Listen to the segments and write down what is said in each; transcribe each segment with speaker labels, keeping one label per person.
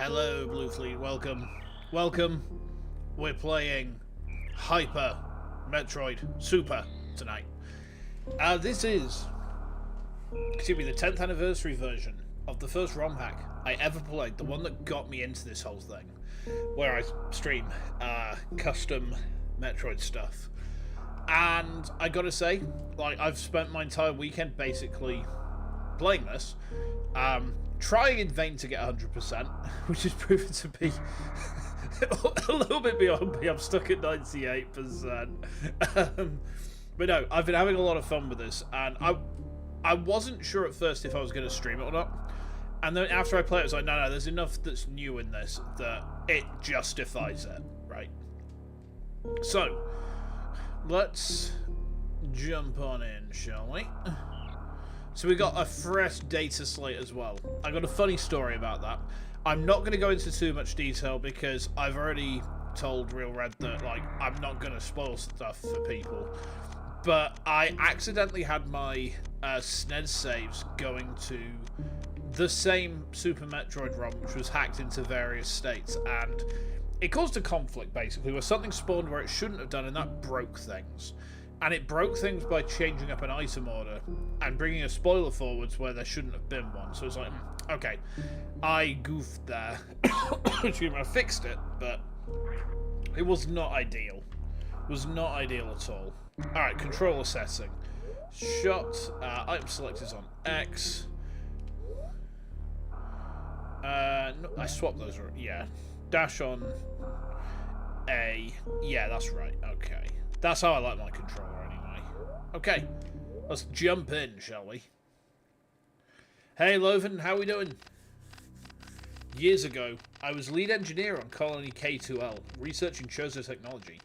Speaker 1: Hello, Blue Fleet. Welcome. Welcome. We're playing Hyper Metroid Super tonight. This is, excuse me, the 10th anniversary version of the first ROM hack I ever played, the one that got me into this whole thing, where I stream custom Metroid stuff. And I gotta say, like, I've spent my entire weekend basically playing this, trying in vain to get 100%, which has proven to be a little bit beyond me. I'm stuck at 98%. But no, I've been having a lot of fun with this, and I wasn't sure at first if I was going to stream it or not. And then after I played it, I was like, no, there's enough that's new in this that it justifies it, right? So, let's jump on in, shall we? So we got a fresh data slate as well. I got a funny story about that. I'm not going to go into too much detail because I've already told RealRed that, like, I'm not going to spoil stuff for people. But I accidentally had my SNES saves going to the same Super Metroid ROM, which was hacked into various states, and it caused a conflict, basically, where something spawned where it shouldn't have done, and that broke things. And it broke things by changing up an item order and bringing a spoiler forwards where there shouldn't have been one. So it's like, okay, I goofed there. Excuse me, I fixed it, but it was not ideal. It was not ideal at all. Alright, controller setting. Shot, item select is on X. No, I swapped those, yeah. Dash on A. Yeah, that's right, okay. That's how I like my controller, anyway. Okay, let's jump in, shall we? Hey, Loven, how we doing? Years ago, I was lead engineer on Colony K2L, researching Chozo technology.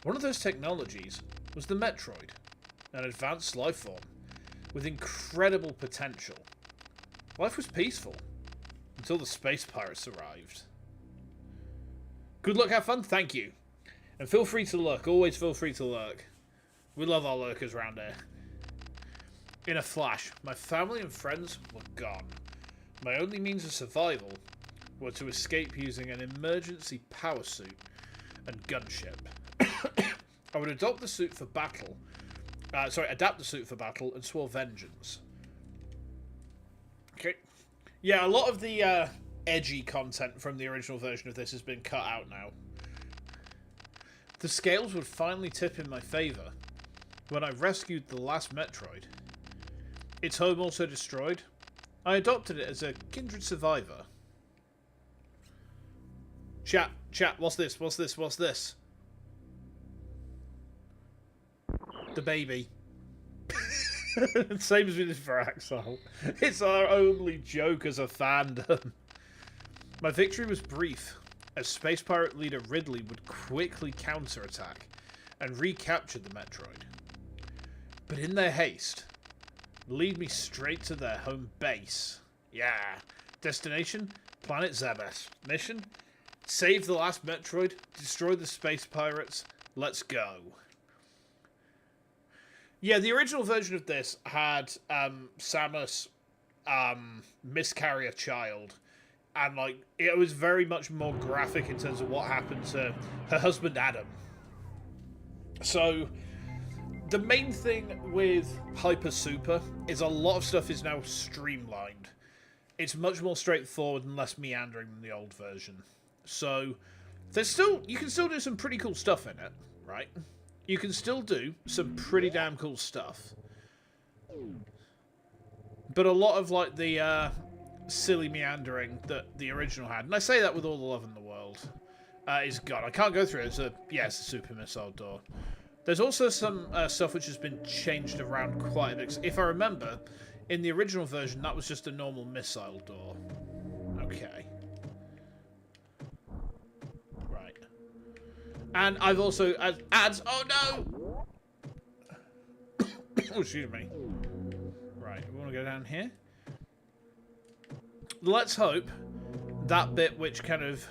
Speaker 1: One of those technologies was the Metroid, an advanced life form with incredible potential. Life was peaceful until the space pirates arrived. Good luck, have fun, thank you. And feel free to lurk. Always feel free to lurk. We love our lurkers around here. In a flash, my family and friends were gone. My only means of survival were to escape using an emergency power suit and gunship. I would adapt the suit for battle and swore vengeance. Okay. Yeah, a lot of the edgy content from the original version of this has been cut out now. The scales would finally tip in my favour when I rescued the last Metroid. Its home also destroyed. I adopted it as a kindred survivor. Chat, what's this? What's this? The baby. Same as we did for Axel. It's our only joke as a fandom. My victory was brief, as Space Pirate leader Ridley would quickly counterattack and recapture the Metroid. But in their haste, lead me straight to their home base. Yeah. Destination? Planet Zebes. Mission? Save the last Metroid, destroy the Space Pirates, let's go. Yeah, the original version of this had Samus miscarry a child. And, like, it was very much more graphic in terms of what happened to her husband, Adam. So, the main thing with Hyper Super is a lot of stuff is now streamlined. It's much more straightforward and less meandering than the old version. So, you can still do some pretty cool stuff in it, right? You can still do some pretty damn cool stuff. But a lot of, like, the silly meandering that the original had, and I say that with all the love in the world, is gone. I can't go through it. It's a super missile door. There's also some stuff which has been changed around quite a bit. If I remember, in the original version, that was just a normal missile door. Okay. Right. And I've also adds. Oh no! Oh, excuse me. Right, we want to go down here. Let's hope that bit which kind of...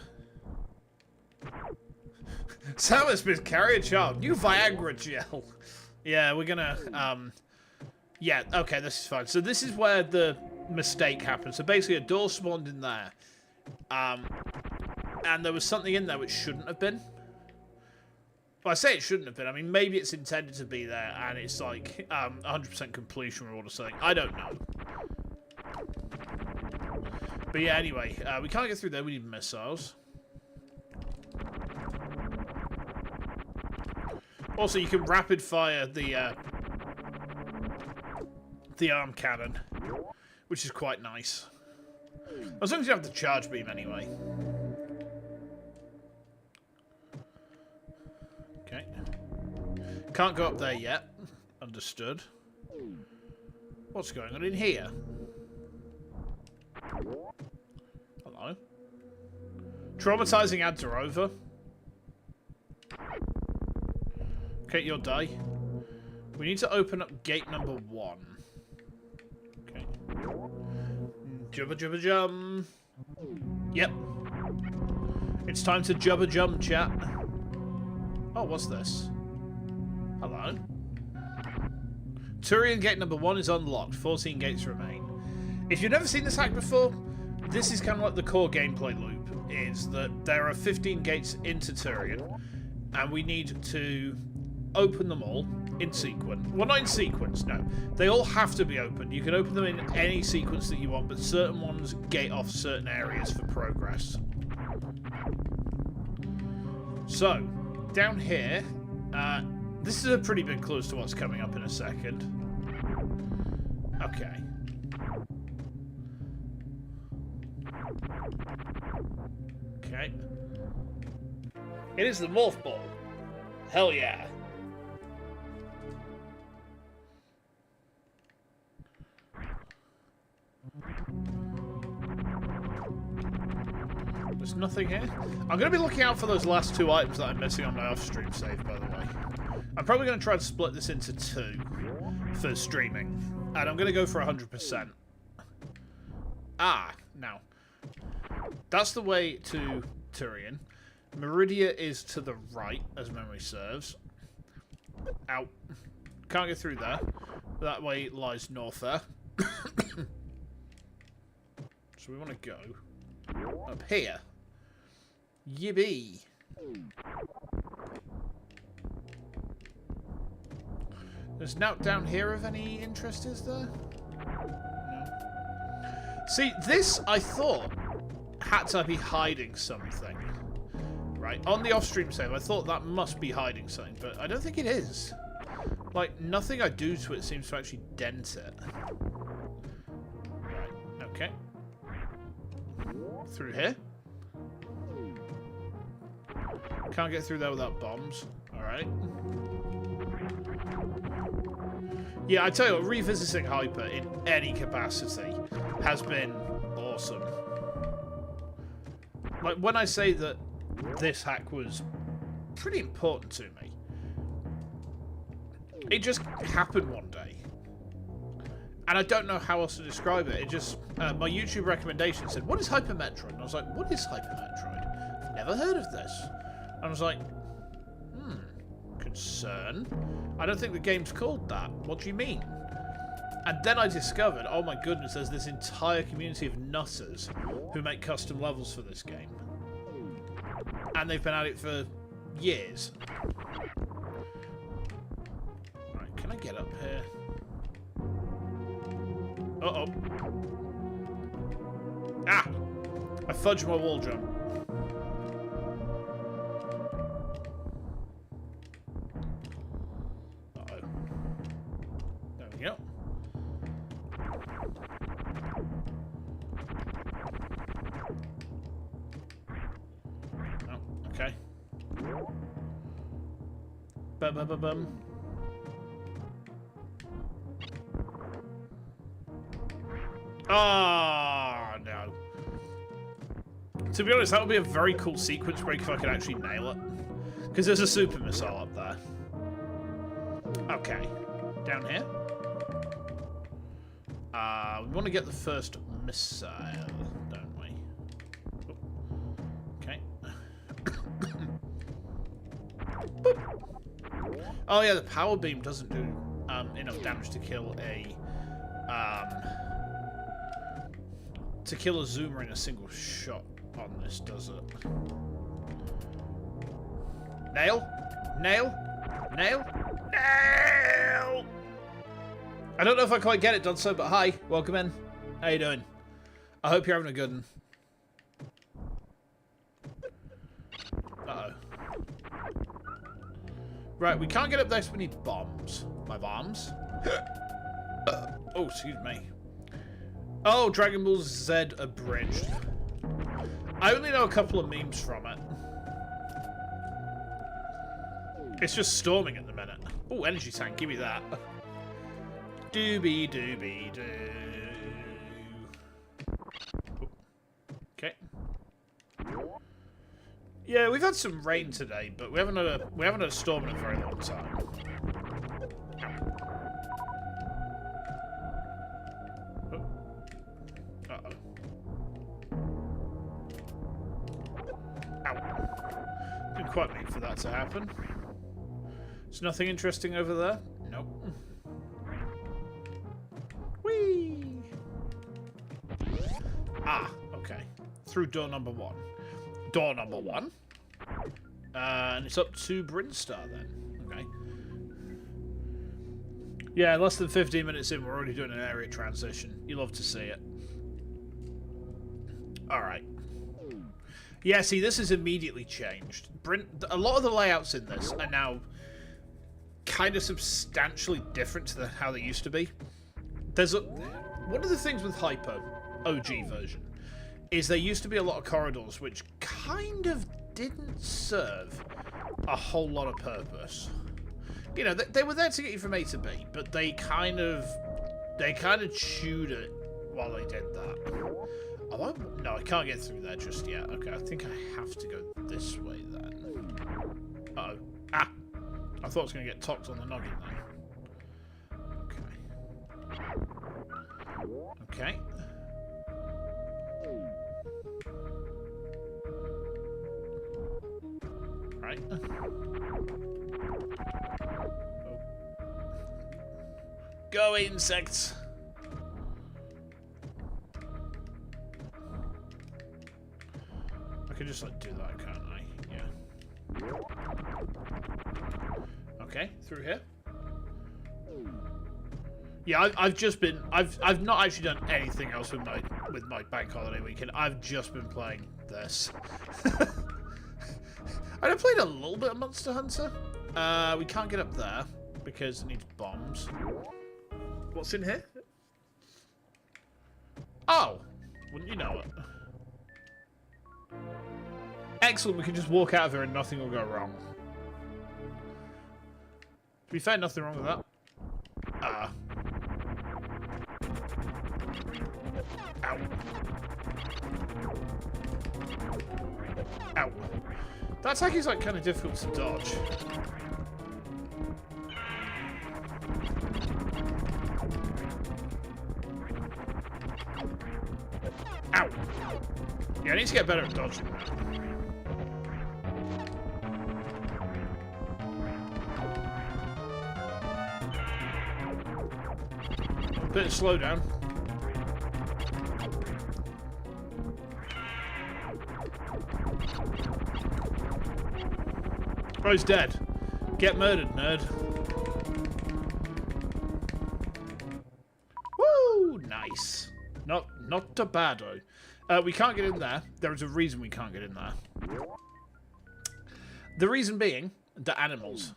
Speaker 1: Samus miscarried a child. New Viagra gel. Yeah, we're gonna... Yeah, okay, this is fine. So this is where the mistake happened. So basically a door spawned in there. And there was something in there which shouldn't have been. Well, I say it shouldn't have been. I mean, maybe it's intended to be there, and it's like 100% completion reward or something. I don't know. But yeah, anyway, we can't get through there. We need missiles. Also, you can rapid fire the arm cannon, which is quite nice. As long as you have the charge beam, anyway. Okay. Can't go up there yet. Understood. What's going on in here? Hello. Traumatizing ads are over. Okay, you'll die. We need to open up gate number 1. Okay. Jubba jubba jum. Yep. It's time to jubba jum, chat. Oh, what's this? Hello. Turian gate number 1 is unlocked. 14 gates remain. If you've never seen this hack before, this is kind of like the core gameplay loop, is that there are 15 gates into Turian, and we need to open them all in sequence. Well, not in sequence, no. They all have to be opened. You can open them in any sequence that you want, but certain ones gate off certain areas for progress. So, down here, this is a pretty big clue as to what's coming up in a second. Okay. Okay. It is the morph ball. Hell yeah. There's nothing here. I'm going to be looking out for those last 2 items that I'm missing on my off-stream save, by the way. I'm probably going to try and split this into 2 for streaming. And I'm going to go for 100%. Ah, now. That's the way to Turian. Meridia is to the right, as memory serves. Out. Can't get through there. That way lies north there. So we want to go up here. Yippee. There's no down here of any interest, is there? No. See, this, I thought, had to be hiding something. Right, on the off-stream save, I thought that must be hiding something, but I don't think it is. Like, nothing I do to it seems to actually dent it. Right, okay. Through here. Can't get through there without bombs. Alright. Yeah, I tell you what, revisiting Hyper in any capacity has been awesome. Like, when I say that this hack was pretty important to me, it just happened one day. And I don't know how else to describe it. It just, my YouTube recommendation said, what is Hyper Metroid? And I was like, what is Hyper Metroid? I've never heard of this. And I was like, concern? I don't think the game's called that. What do you mean? And then I discovered, oh my goodness, there's this entire community of nutters who make custom levels for this game. And they've been at it for years. Right, can I get up here? Uh-oh. Ah! I fudged my wall jump. Uh-oh. There we go. Oh, okay. Bum. Ah, oh, no. To be honest, that would be a very cool sequence break if I could actually nail it. Because there's a super missile up there. Okay. Down here. We want to get the first missile, don't we? Okay. Oh yeah, the power beam doesn't do enough damage to kill a zoomer in a single shot. on this, does it? Nail? Nail? Nail? Nail! I don't know if I quite get it, Dodso, but hi. Welcome in. How you doing? I hope you're having a good one. Uh-oh. Right, we can't get up there because we need bombs. My bombs? Oh, excuse me. Oh, Dragon Ball Z abridged. I only know a couple of memes from it. It's just storming at the minute. Oh, energy tank, give me that. Doobie doobie doo. Okay. Yeah, we've had some rain today, but we haven't had a storm in a very long time. Uh-oh. Ow. Didn't quite wait for that to happen. There's nothing interesting over there? Nope. Whee! Ah, okay. Through door number 1. Door number 1. And it's up to Brinstar then. Okay. Yeah, less than 15 minutes in, we're already doing an area transition. You love to see it. Alright. Yeah, see, this is immediately changed. A lot of the layouts in this are now kind of substantially different to how they used to be. One of the things with Hyper OG version is there used to be a lot of corridors which kind of didn't serve a whole lot of purpose. You know, they were there to get you from A to B, but they kind of chewed it while they did that. Oh, no, I can't get through there just yet. Okay, I think I have to go this way then. Uh-oh. Ah! I thought I was going to get tocked on the noggin then. Okay. Okay. Right. Oh. Go, insects! I could just, like, do that, can't I? Yeah. Okay, through here. Yeah, I've not actually done anything else with my bank holiday weekend. I've just been playing this. I played a little bit of Monster Hunter. We can't get up there because it needs bombs. What's in here? Oh, wouldn't you know it? Excellent, we can just walk out of here and nothing will go wrong. To be fair, nothing wrong with that. Ow. Ow. That attack is like kind of difficult to dodge. Ow. Yeah, I need to get better at dodging that. Bit of slowdown. Oh, he's dead. Get murdered, nerd. Woo! Nice. Not too bad, though. We can't get in there. There is a reason we can't get in there. The reason being, the animals.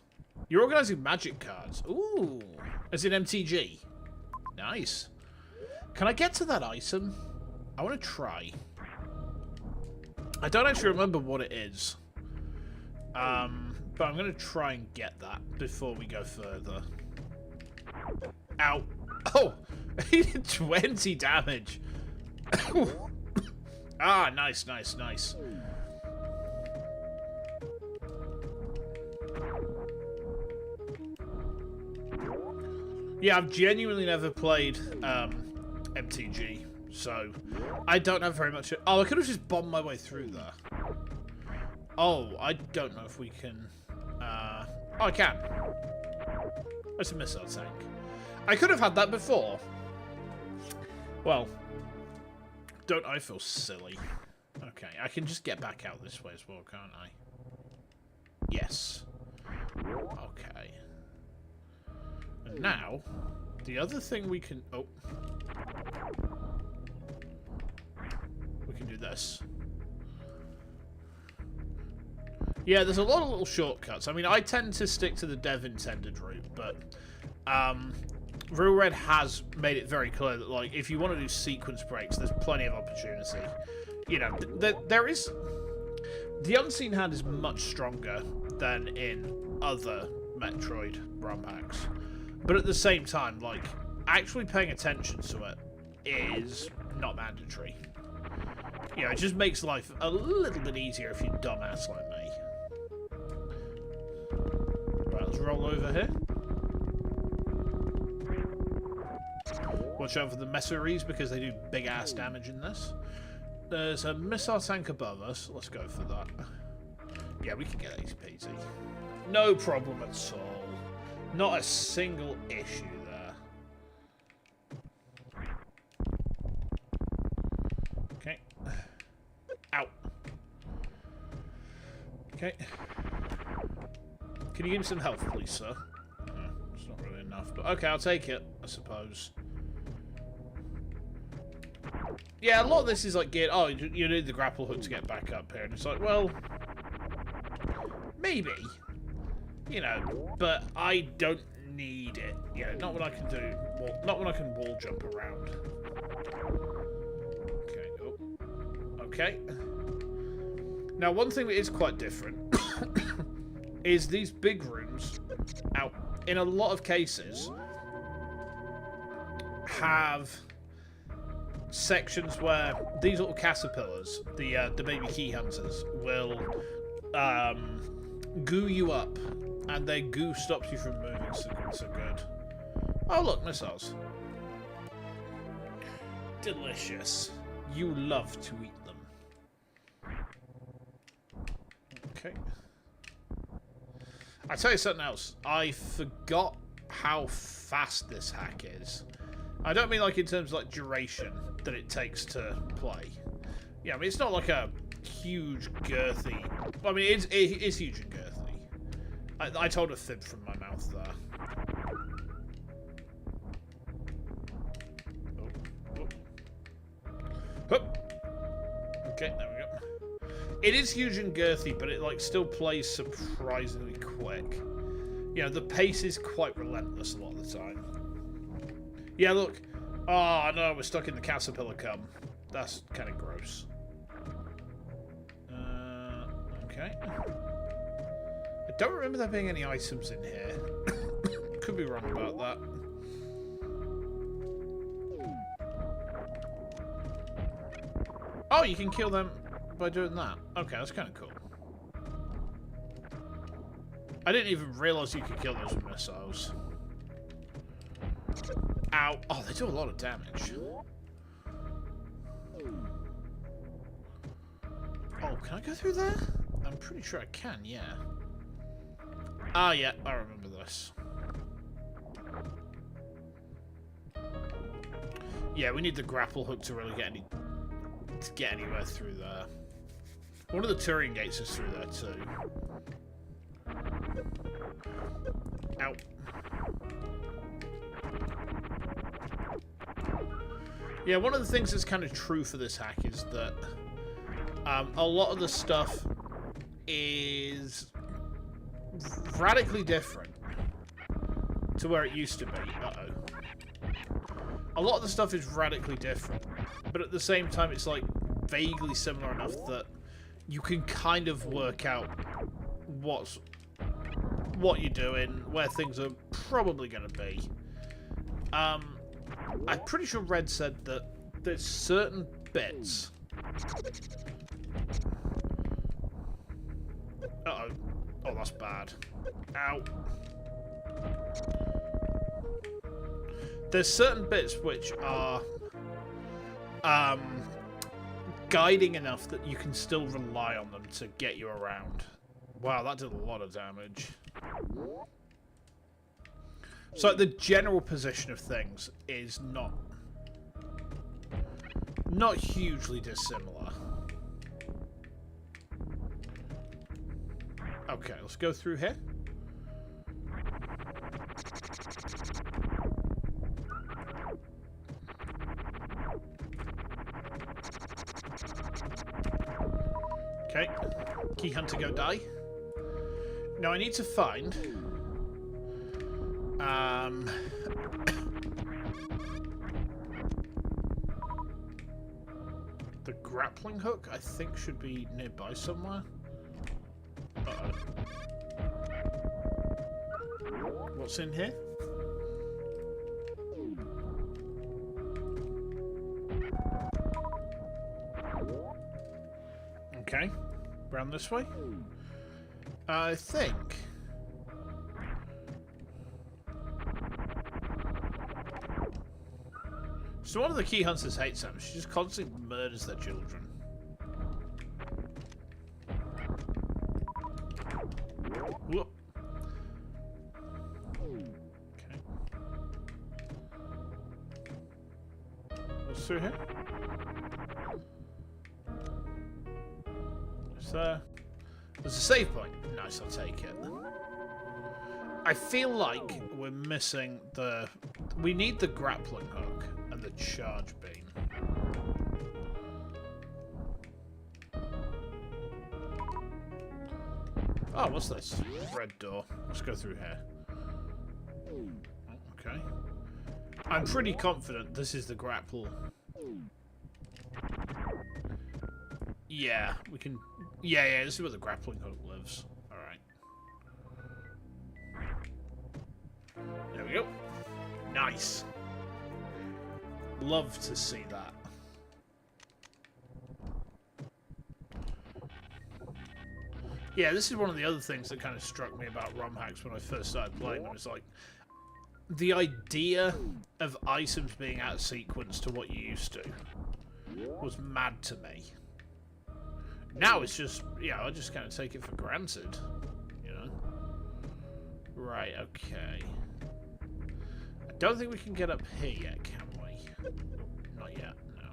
Speaker 1: You're organising magic cards. Ooh. As in MTG. Nice. Can I get to that item? I want to try. I don't actually remember what it is. But I'm going to try and get that before we go further. Ow. Oh! He did 20 damage. Ah, nice, nice, nice. Yeah, I've genuinely never played MTG, so I don't have very much. Oh, I could have just bombed my way through there. Oh, I don't know if we can. Oh, I can. That's a missile tank. I could have had that before. Well, don't I feel silly? Okay, I can just get back out this way as well, can't I? Yes. Okay. And now, the other thing we can... Oh. We can do this. Yeah, there's a lot of little shortcuts. I mean, I tend to stick to the dev-intended route, but RealRed has made it very clear that, like, if you want to do sequence breaks, there's plenty of opportunity. You know, there is... The Unseen Hand is much stronger than in other Metroid ROM hacks. But at the same time, like, actually paying attention to it is not mandatory. You know, it just makes life a little bit easier if you're dumbass like me. Right, let's roll over here. Watch out for the messeries because they do big-ass damage in this. There's a missile tank above us. Let's go for that. Yeah, we can get easy peasy. No problem at all. Not a single issue there. Okay. Ow. Okay. Can you give me some health, please, sir? No, it's not really enough, but okay, I'll take it, I suppose. Yeah, a lot of this is like geared. Oh, you need the grapple hook to get back up here, and it's like, well, maybe, you know, but I don't need it. You know, not when I can do, well, not when I can wall jump around. Okay. Oh. Okay. Now, one thing that is quite different is these big rooms. Out in a lot of cases have sections where these little caterpillars, the baby key hunters, will goo you up, and their goo stops you from moving so good. Oh look, missiles. Delicious. You love to eat them. Okay. I tell you something else. I forgot how fast this hack is. I don't mean like in terms of like duration that it takes to play. Yeah, I mean it's not like a huge girthy. I mean it is huge and girthy. I told a fib from my mouth there. Oh, oh. Hup. Okay, there we go. It is huge and girthy, but it like still plays surprisingly quick. You know, the pace is quite relentless a lot of the time. Yeah, look. Oh, no, we're stuck in the caterpillar cum. That's kind of gross. Okay. I don't remember there being any items in here. Could be wrong about that. Oh, you can kill them by doing that. Okay, that's kind of cool. I didn't even realise you could kill those with missiles. Ow. Oh, they do a lot of damage. Oh, can I go through there? I'm pretty sure I can, yeah. Ah, yeah, I remember this. Yeah, we need the grapple hook to really get anywhere through there. One of the Turing gates is through there too. Ow. Yeah, one of the things that's kind of true for this hack is that a lot of the stuff is radically different to where it used to be. Uh-oh. A lot of the stuff is radically different, but at the same time it's like vaguely similar enough that you can kind of work out what you're doing, where things are probably going to be. I'm pretty sure Red said that there's certain bits. Uh-oh. Oh, that's bad. Ow. There's certain bits which are guiding enough that you can still rely on them to get you around. Wow, that did a lot of damage. So the general position of things is not hugely dissimilar. Okay, let's go through here. Okay. Key hunter, go die. Now I need to find... the grappling hook, I think, should be nearby somewhere. Uh-oh. What's in here? Okay. Round this way. I think... So one of the key hunters hates them. She just constantly murders their children. Whoop. Okay. What's through here? There's a save point. Nice, I'll take it. I feel like we're missing the... We need the grappling hook and the charge beam. Oh, what's this? Red door. Let's go through here. Okay. I'm pretty confident this is the grapple. Yeah, we can... Yeah, this is where the grappling hook lives. Alright. There we go. Nice. Love to see that. Yeah, this is one of the other things that kind of struck me about romhacks when I first started playing them. It's like, the idea of items being out of sequence to what you used to was mad to me. Now it's just, yeah, I just kind of take it for granted, you know? Right, okay. I don't think we can get up here yet, can we? Not yet, no.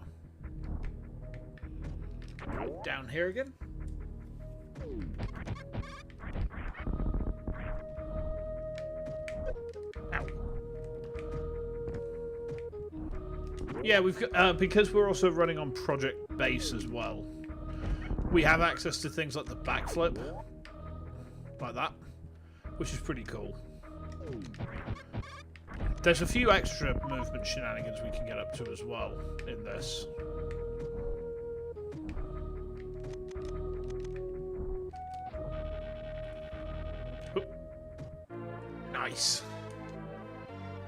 Speaker 1: Right, down here again? Ow. Yeah, we've got, because we're also running on Project Base as well, we have access to things like the backflip, like that, which is pretty cool. There's a few extra movement shenanigans we can get up to as well in this. Oop. Nice.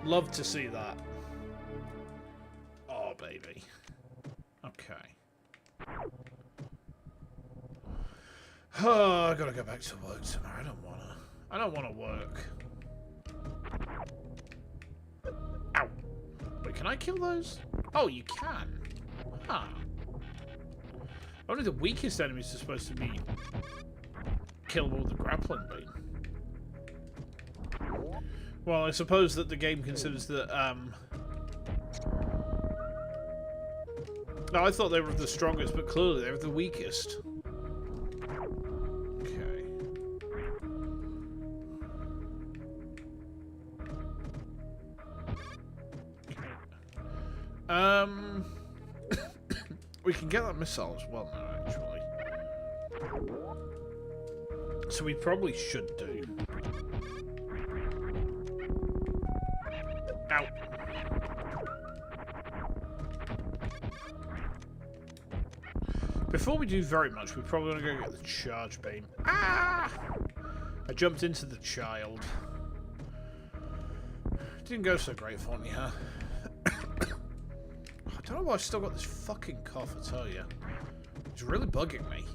Speaker 1: Love to see that. Oh, baby. Okay. Oh, I gotta go back to work tomorrow. I don't wanna work. Ow. Wait, can I kill those? Oh, you can. Huh. Only the weakest enemies are supposed to be killable with the grappling beam. Well, I suppose that the game considers that, no, I thought they were the strongest, but clearly they were the weakest. We can get that missile as well now, actually. So we probably should do. Ow. Before we do very much, we probably want to go get the charge beam. Ah! I jumped into the child. Didn't go so great for me, huh? I don't know why I've still got this fucking cough, I tell you. It's really bugging me.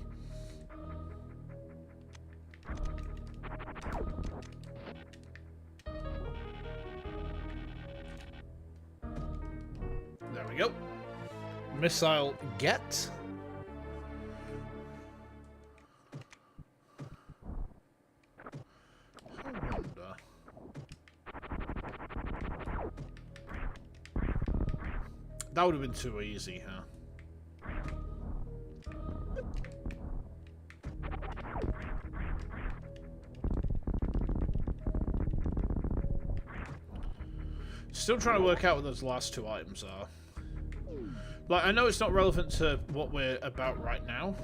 Speaker 1: There we go. Missile get. I wonder. That would have been too easy, huh? Still trying to work out what those last two items are. Like, I know it's not relevant to what we're about right now.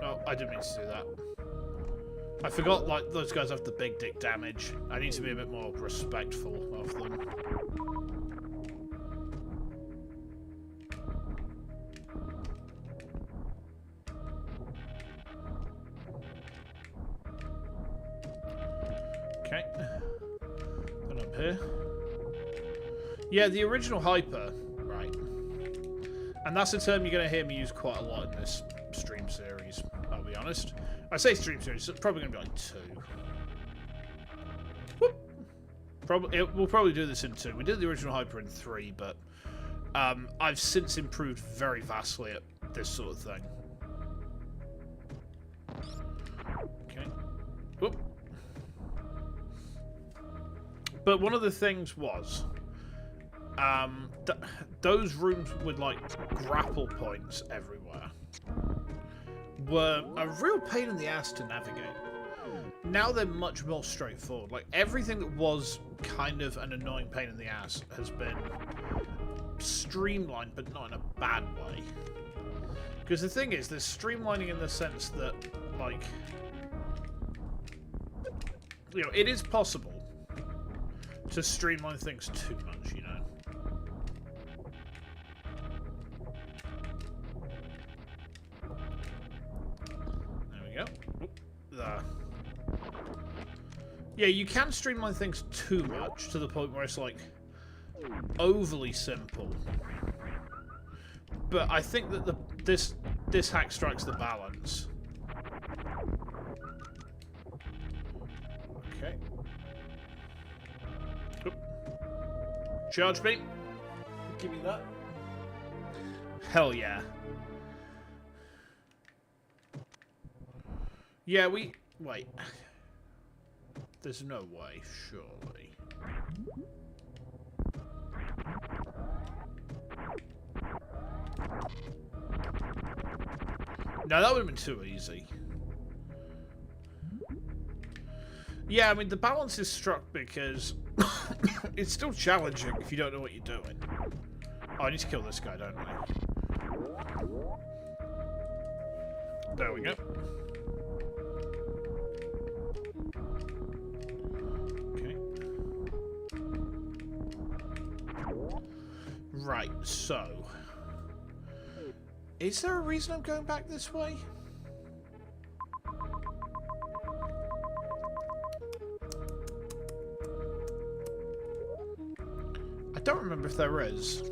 Speaker 1: Oh, I didn't mean to do that. I forgot, like, those guys have the big dick damage. I need to be a bit more respectful of them. Okay. Then up here. Yeah, the original Hyper, right. And that's a term you're going to hear me use quite a lot in this stream series, I'll be honest. I say stream series, it's probably going to be like 2. Whoop. We'll probably do this in 2. We did the original Hyper in 3, but I've since improved very vastly at this sort of thing. Okay. Whoop. But one of the things was, those rooms with, like, grapple points everywhere were a real pain in the ass to navigate. Now they're much more straightforward. Like, everything that was kind of an annoying pain in the ass has been streamlined, but not in a bad way. Because the thing is, there's streamlining in the sense that, like, you know, it is possible to streamline things too much, you know. There. Yeah, you can streamline things too much to the point where it's like overly simple. But I think that this hack strikes the balance. Okay. Oop. Charge me. Give me that. Hell yeah. Yeah, wait. There's no way, surely. No, that would have been too easy. Yeah, I mean, the balance is struck because it's still challenging if you don't know what you're doing. Oh, I need to kill this guy, don't I? There we go. Right, so... Is there a reason I'm going back this way? I don't remember if there is.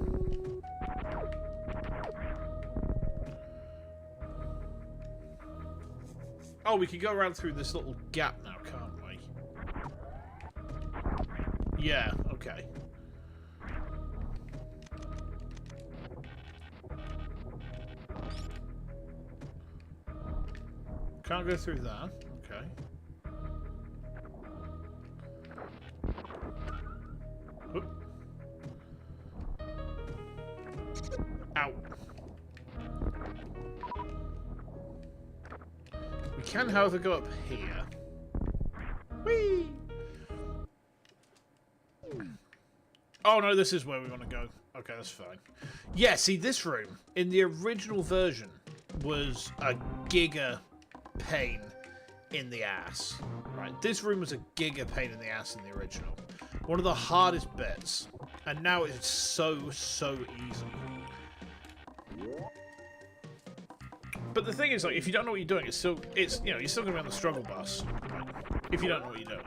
Speaker 1: Oh, we could go around through this little gap now, can't we? Yeah, okay. Can't go through that. Okay. Oop. Ow. We can, however, go up here. Whee! Oh no, this is where we want to go. Okay, that's fine. Yeah, see, this room, in the original version, was a giga pain in the ass. Right, this room was a giga pain in the ass in the original. One of the hardest bits. And now it's so easy. But the thing is, like, if you don't know what you're doing, it's you know, you're still gonna be on the struggle bus. Right? If you don't know what you're doing.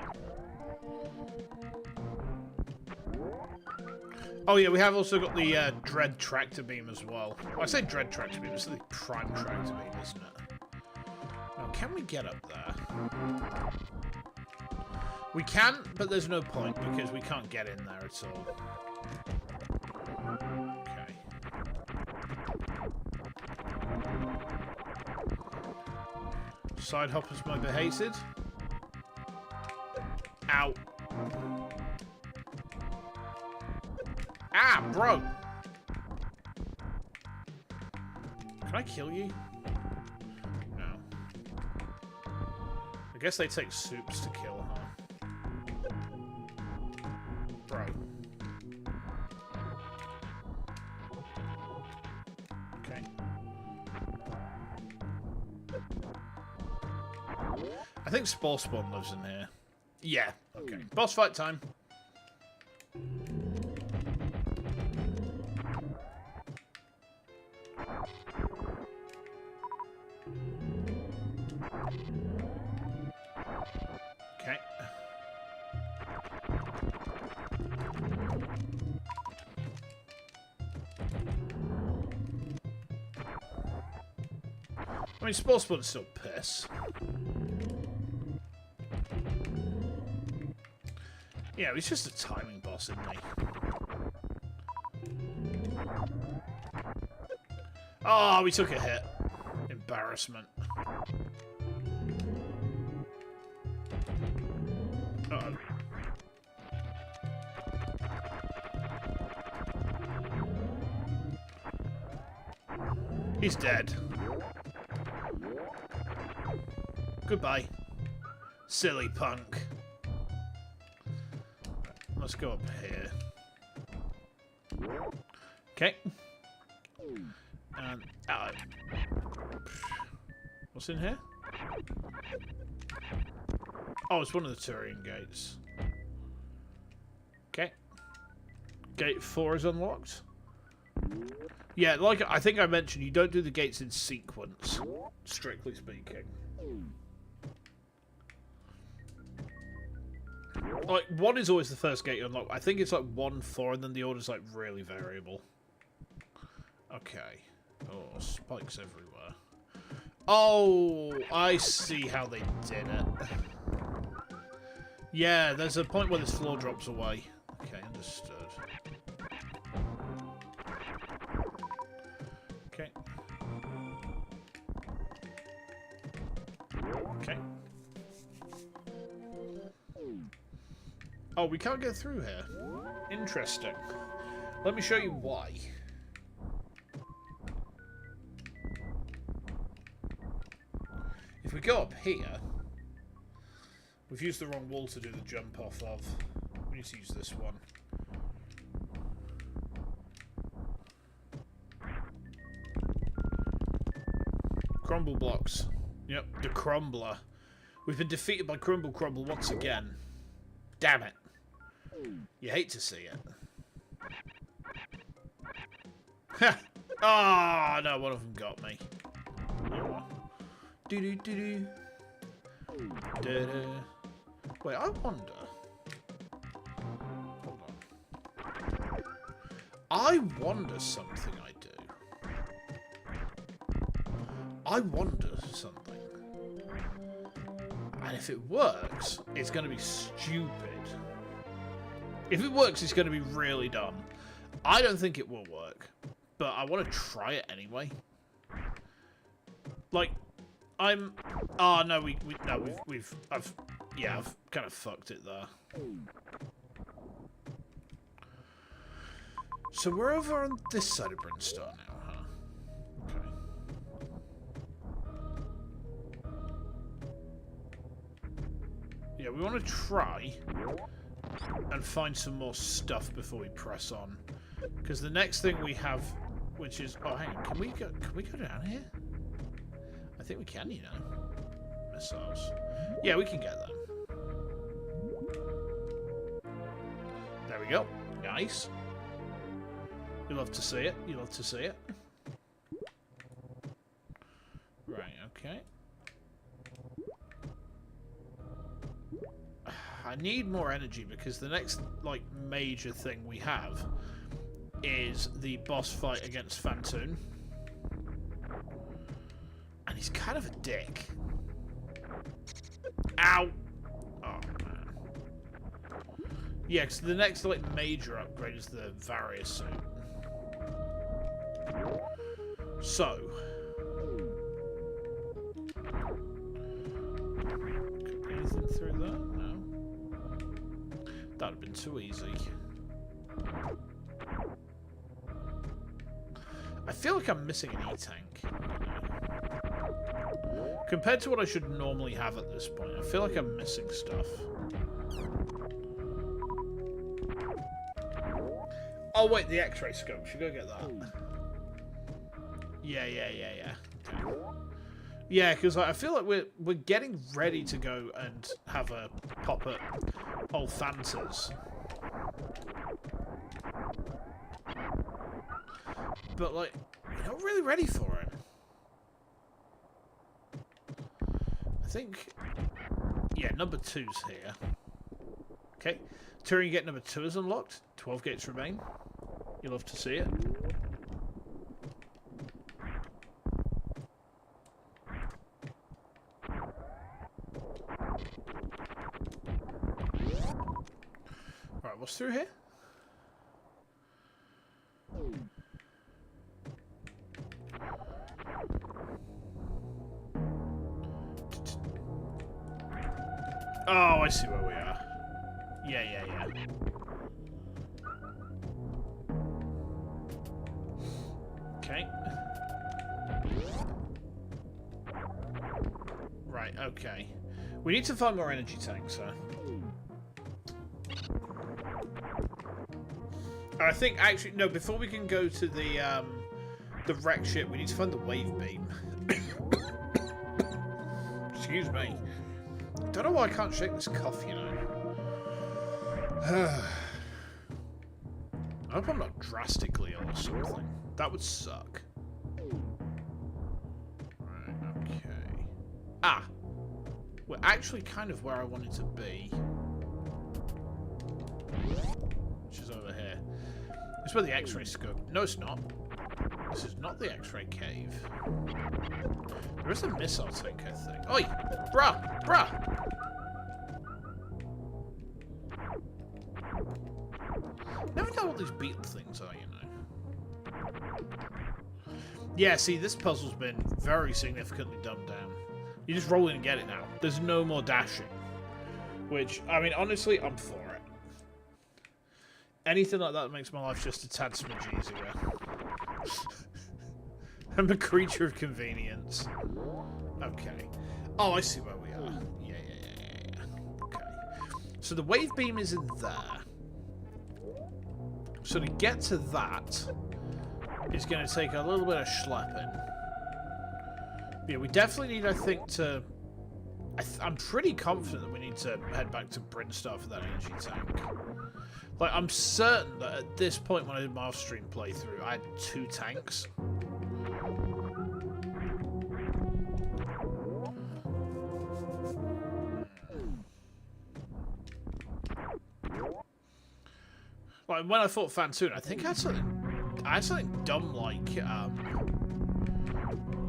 Speaker 1: Oh yeah, we have also got the Dread Tractor Beam as well. I say Dread Tractor Beam, it's the Prime Tractor Beam, isn't it? Now, can we get up there? We can, but there's no point because we can't get in there at all. Okay. Side hoppers might be hated. Ow. Ah, bro! Can I kill you? No. I guess they take soups to kill, huh? Bro. I think Spore Spawn lives in here. Yeah. Okay. Boss fight time. Okay. I mean, Spore Spawn's still piss. Yeah, he's just a timing boss, isn't he? Oh, we took a hit. Embarrassment. Uh-oh. He's dead. Goodbye. Silly punk. Let's go up here. Okay. And what's in here? Oh, it's one of the Turian gates. Okay. Gate 4 is unlocked. Yeah, like I think I mentioned, you don't do the gates in sequence, strictly speaking. Like, 1 is always the first gate you unlock. I think it's like 1, 4, and then the order's like really variable. Okay. Oh, spikes everywhere. Oh, I see how they did it. Yeah, there's a point where this floor drops away. Okay, understood. Okay. Okay. Oh, we can't get through here. Interesting. Let me show you why. If we go up here, we've used the wrong wall to do the jump off of. We need to use this one. Crumble blocks. Yep, the Crumbler. We've been defeated by Crumble Crumble once again. Damn it. You hate to see it. Ha! Ah, no, one of them got me. Do-do-do-do. Da-da. Wait, I wonder. Hold on. I wonder something I do. I wonder something. And if it works, it's going to be stupid. If it works, it's going to be really dumb. I don't think it will work, but I want to try it anyway. Like, I'm... Oh, no, I've kind of fucked it there. So we're over on this side of Brinstar now, huh? Okay. Yeah, we want to try and find some more stuff before we press on, because the next thing we have, which is, oh, hang on, can we go down here? I think we can, you know. Missiles. Yeah, we can get them. There we go. Nice. You love to see it. You love to see it. Right. Okay. I need more energy because the next, like, major thing we have is the boss fight against Phantoon. And he's kind of a dick. Ow! Oh, man. Yeah, because the next, like, major upgrade is the Varia suit. So... Could be anything through there? No. That would have been too easy. I feel like I'm missing an E-tank. Compared to what I should normally have at this point, I feel like I'm missing stuff. Oh wait, the X-ray scope. Should go get that. Yeah. Okay. Yeah, because like, I feel like we're getting ready to go and have a pop at old Fantas. But like, we're not really ready for it. I think, yeah, number 2's here. Okay, Turing gate number 2 is unlocked. 12 gates remain. You'll love to see it. Right, what's through here? Oh, I see where we are. Yeah. Okay. Right, okay. We need to find more energy tanks, sir. I think, actually, no, before we can go to the wreck ship, we need to find the wave beam. Excuse me. Don't know why I can't shake this cough, you know. I hope I'm not drastically ill or something. That would suck. Right, okay. Ah! We're actually kind of where I wanted to be. Which is over here. It's where the X-ray scope... No, it's not. This is not the X-ray cave. There is a missile tank, I think. Oi! Bruh! Bruh! Never know what these beetle things are, you know. Yeah, see, this puzzle's been very significantly dumbed down. You just roll in and get it now. There's no more dashing. Which, I mean, honestly, I'm for it. Anything like that makes my life just a tad smidge easier. I'm a creature of convenience. Okay. Oh, I see where we are. Yeah. Okay. So the wave beam is in there. So to get to that is going to take a little bit of schlepping. Yeah, we definitely need, I think, to... I'm pretty confident that we need to head back to Brinstar for that energy tank. Like, I'm certain that at this point when I did my off-stream playthrough, I had 2 tanks. Like, when I fought Fantoon, I think I had something dumb like,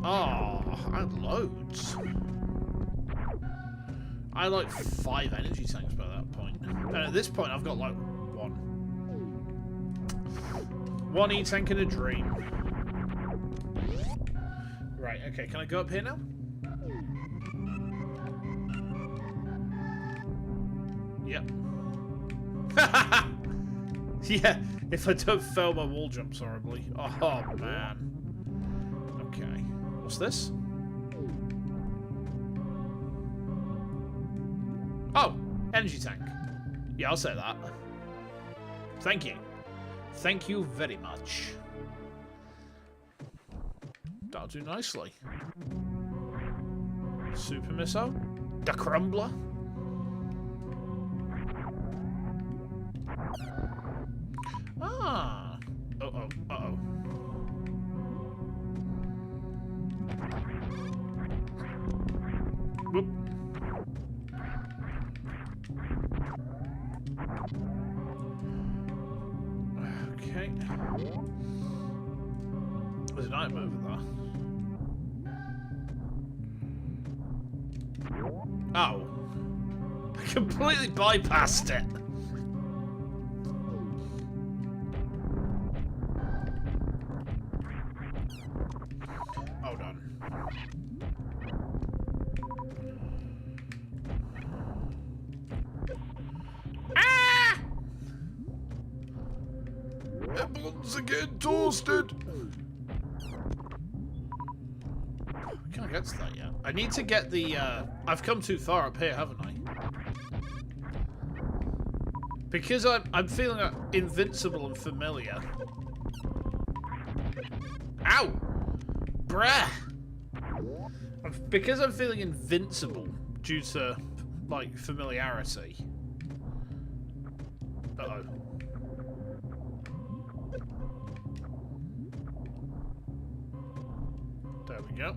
Speaker 1: oh, I had loads. I had like 5 energy tanks by that point. And at this point, I've got like 1. 1 E-tank in a dream. Right, okay, can I go up here now? Yep. Yeah, if I don't fail my wall jumps horribly. Oh, man. Okay. What's this? Oh, energy tank. Yeah, I'll say that. Thank you. Thank you very much. That'll do nicely. Super missile. The Crumbler. Ah. Uh-oh. Uh-oh. Whoop. Okay. There's an item over there. Oh. I completely bypassed it. Hold on. Ah! Everyone's again toasted. We can't get to that yet. I need to get the, I've come too far up here, haven't I? Because I'm feeling invincible and familiar. Ow! Bruh! I'm because I'm feeling invincible due to, like, familiarity. Uh-oh. There we go.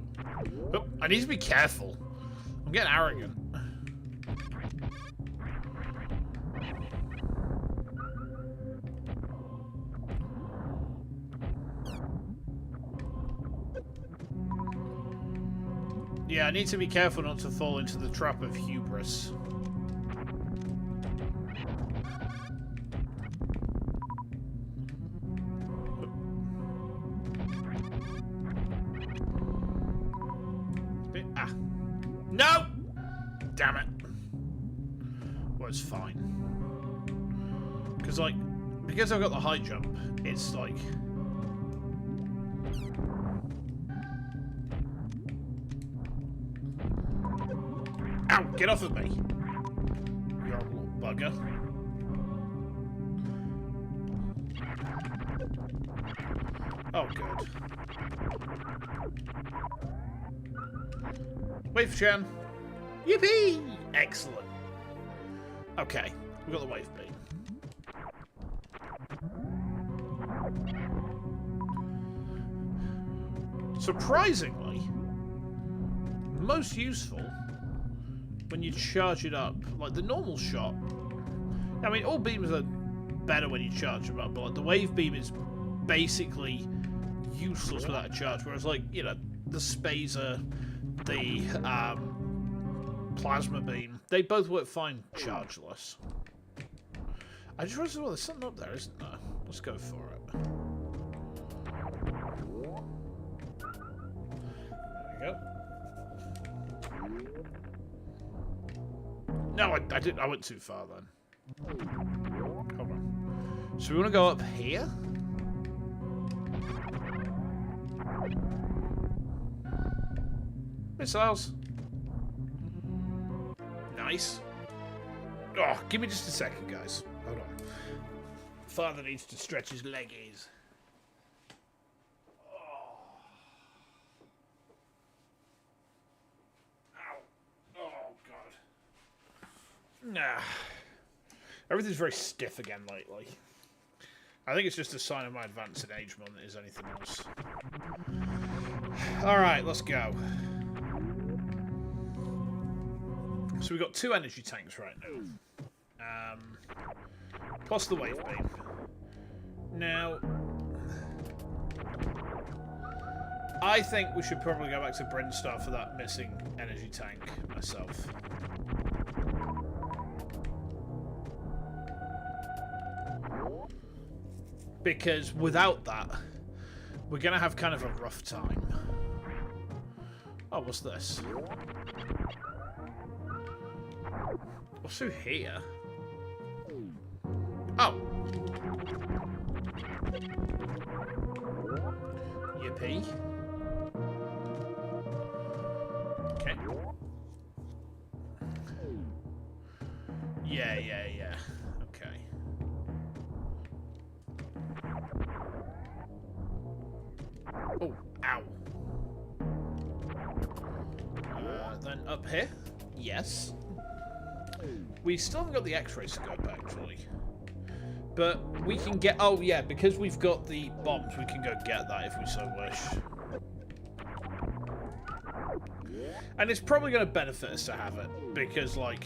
Speaker 1: Oh, I need to be careful. I'm getting arrogant. Yeah, I need to be careful not to fall into the trap of hubris. Ah. No! Damn it. Well, it's fine. Because, like, because I've got the high jump, it's like... Ow! Get off of me! You little bugger. Oh, good. Wait for Chan. Yippee! Excellent. Okay, we've got the wave beam. Surprisingly, most useful when you charge it up. Like the normal shot, I mean, all beams are better when you charge them up, but like the wave beam is basically useless without a charge, whereas, like, you know, the spacer, the plasma beam, they both work fine chargeless. I just realized, well, there's something up there, isn't there? Let's go for it. There we go. No, I didn't. I went too far then. Hold on. So we want to go up here? Missiles. Nice. Oh, give me just a second, guys. Hold on. Father needs to stretch his leggies. Oh. Ow. Oh, God. Nah. Everything's very stiff again lately. I think it's just a sign of my advance in age more than it is anything else. Alright, let's go. So we've got 2 energy tanks right now. Plus the wave beam. Now, I think we should probably go back to Brinstar for that missing energy tank myself. Because without that, we're going to have kind of a rough time. Oh, what's this? What's through here? Oh. Yippee. Okay. Yeah. Okay. Oh, ow. Then up here? Yes. We still haven't got the X-ray scope, actually. But we can get... Oh, yeah, because we've got the bombs, we can go get that if we so wish. And it's probably going to benefit us to have it, because, like...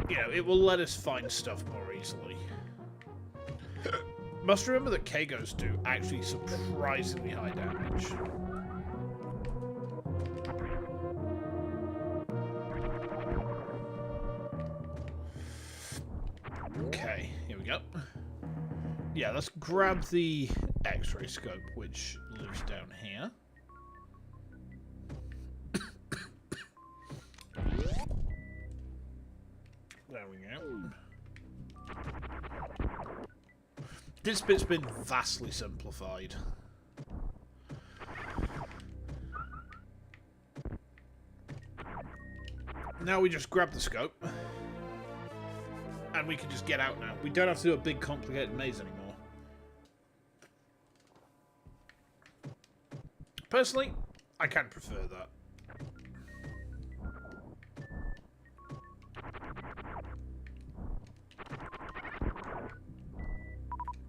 Speaker 1: You know, it will let us find stuff more easily. Must remember that Kagos do actually surprisingly high damage. Okay, here we go. Yeah, let's grab the X-ray scope, which lives down here. There we go. This bit's been vastly simplified. Now we just grab the scope. And we can just get out now. We don't have to do a big complicated maze anymore. Personally, I can prefer that.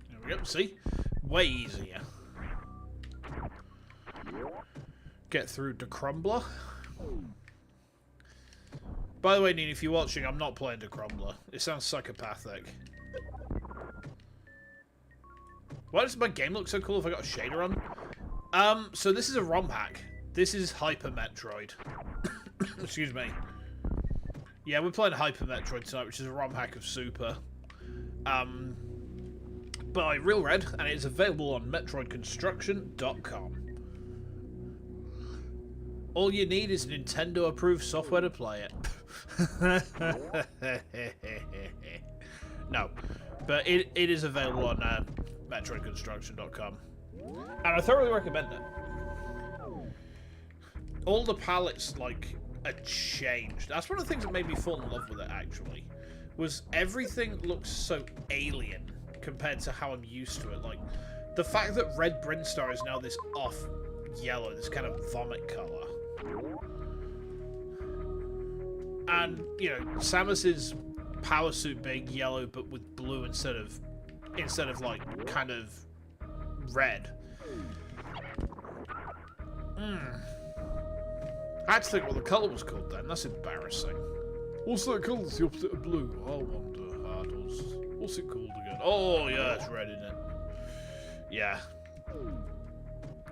Speaker 1: There we go. See? Way easier. Get through the Crumbler. By the way, Nina, if you're watching, I'm not playing the Crumbler. It sounds psychopathic. Why does my game look so cool if I got a shader on? So this is a ROM hack. This is Hyper Metroid. Excuse me. Yeah, we're playing Hyper Metroid tonight, which is a ROM hack of Super. By RealRed, and it's available on metroidconstruction.com. All you need is Nintendo-approved software to play it. No, but it is available on metroidconstruction.com, and I thoroughly recommend it. All the palettes, like, are changed. That's one of the things that made me fall in love with it, actually, was everything looks so alien compared to how I'm used to it. Like, the fact that Red Brinstar is now this off yellow, this kind of vomit colour. And, you know, Samus's power suit being yellow but with blue instead of like kind of red. I had to think what the colour was called then. That's embarrassing. What's that colour? It's the opposite of blue. I wonder. What's it called again? Oh yeah, it's red, isn't it? Yeah.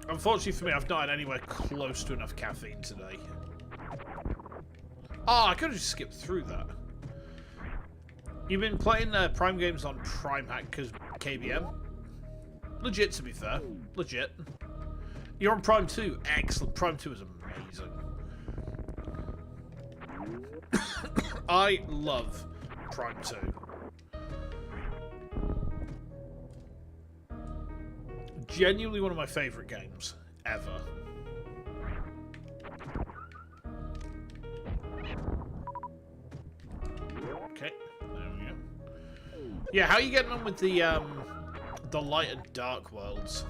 Speaker 1: Unfortunately for me, I've not had anywhere close to enough caffeine today. Oh, I could have just skipped through that. You've been playing Prime games on Prime Hack because KBM? Legit, to be fair. Legit. You're on Prime 2. Excellent. Prime 2 is amazing. I love Prime 2. Genuinely one of my favourite games ever. Okay, there we go. Yeah, how are you getting on with the light and dark worlds?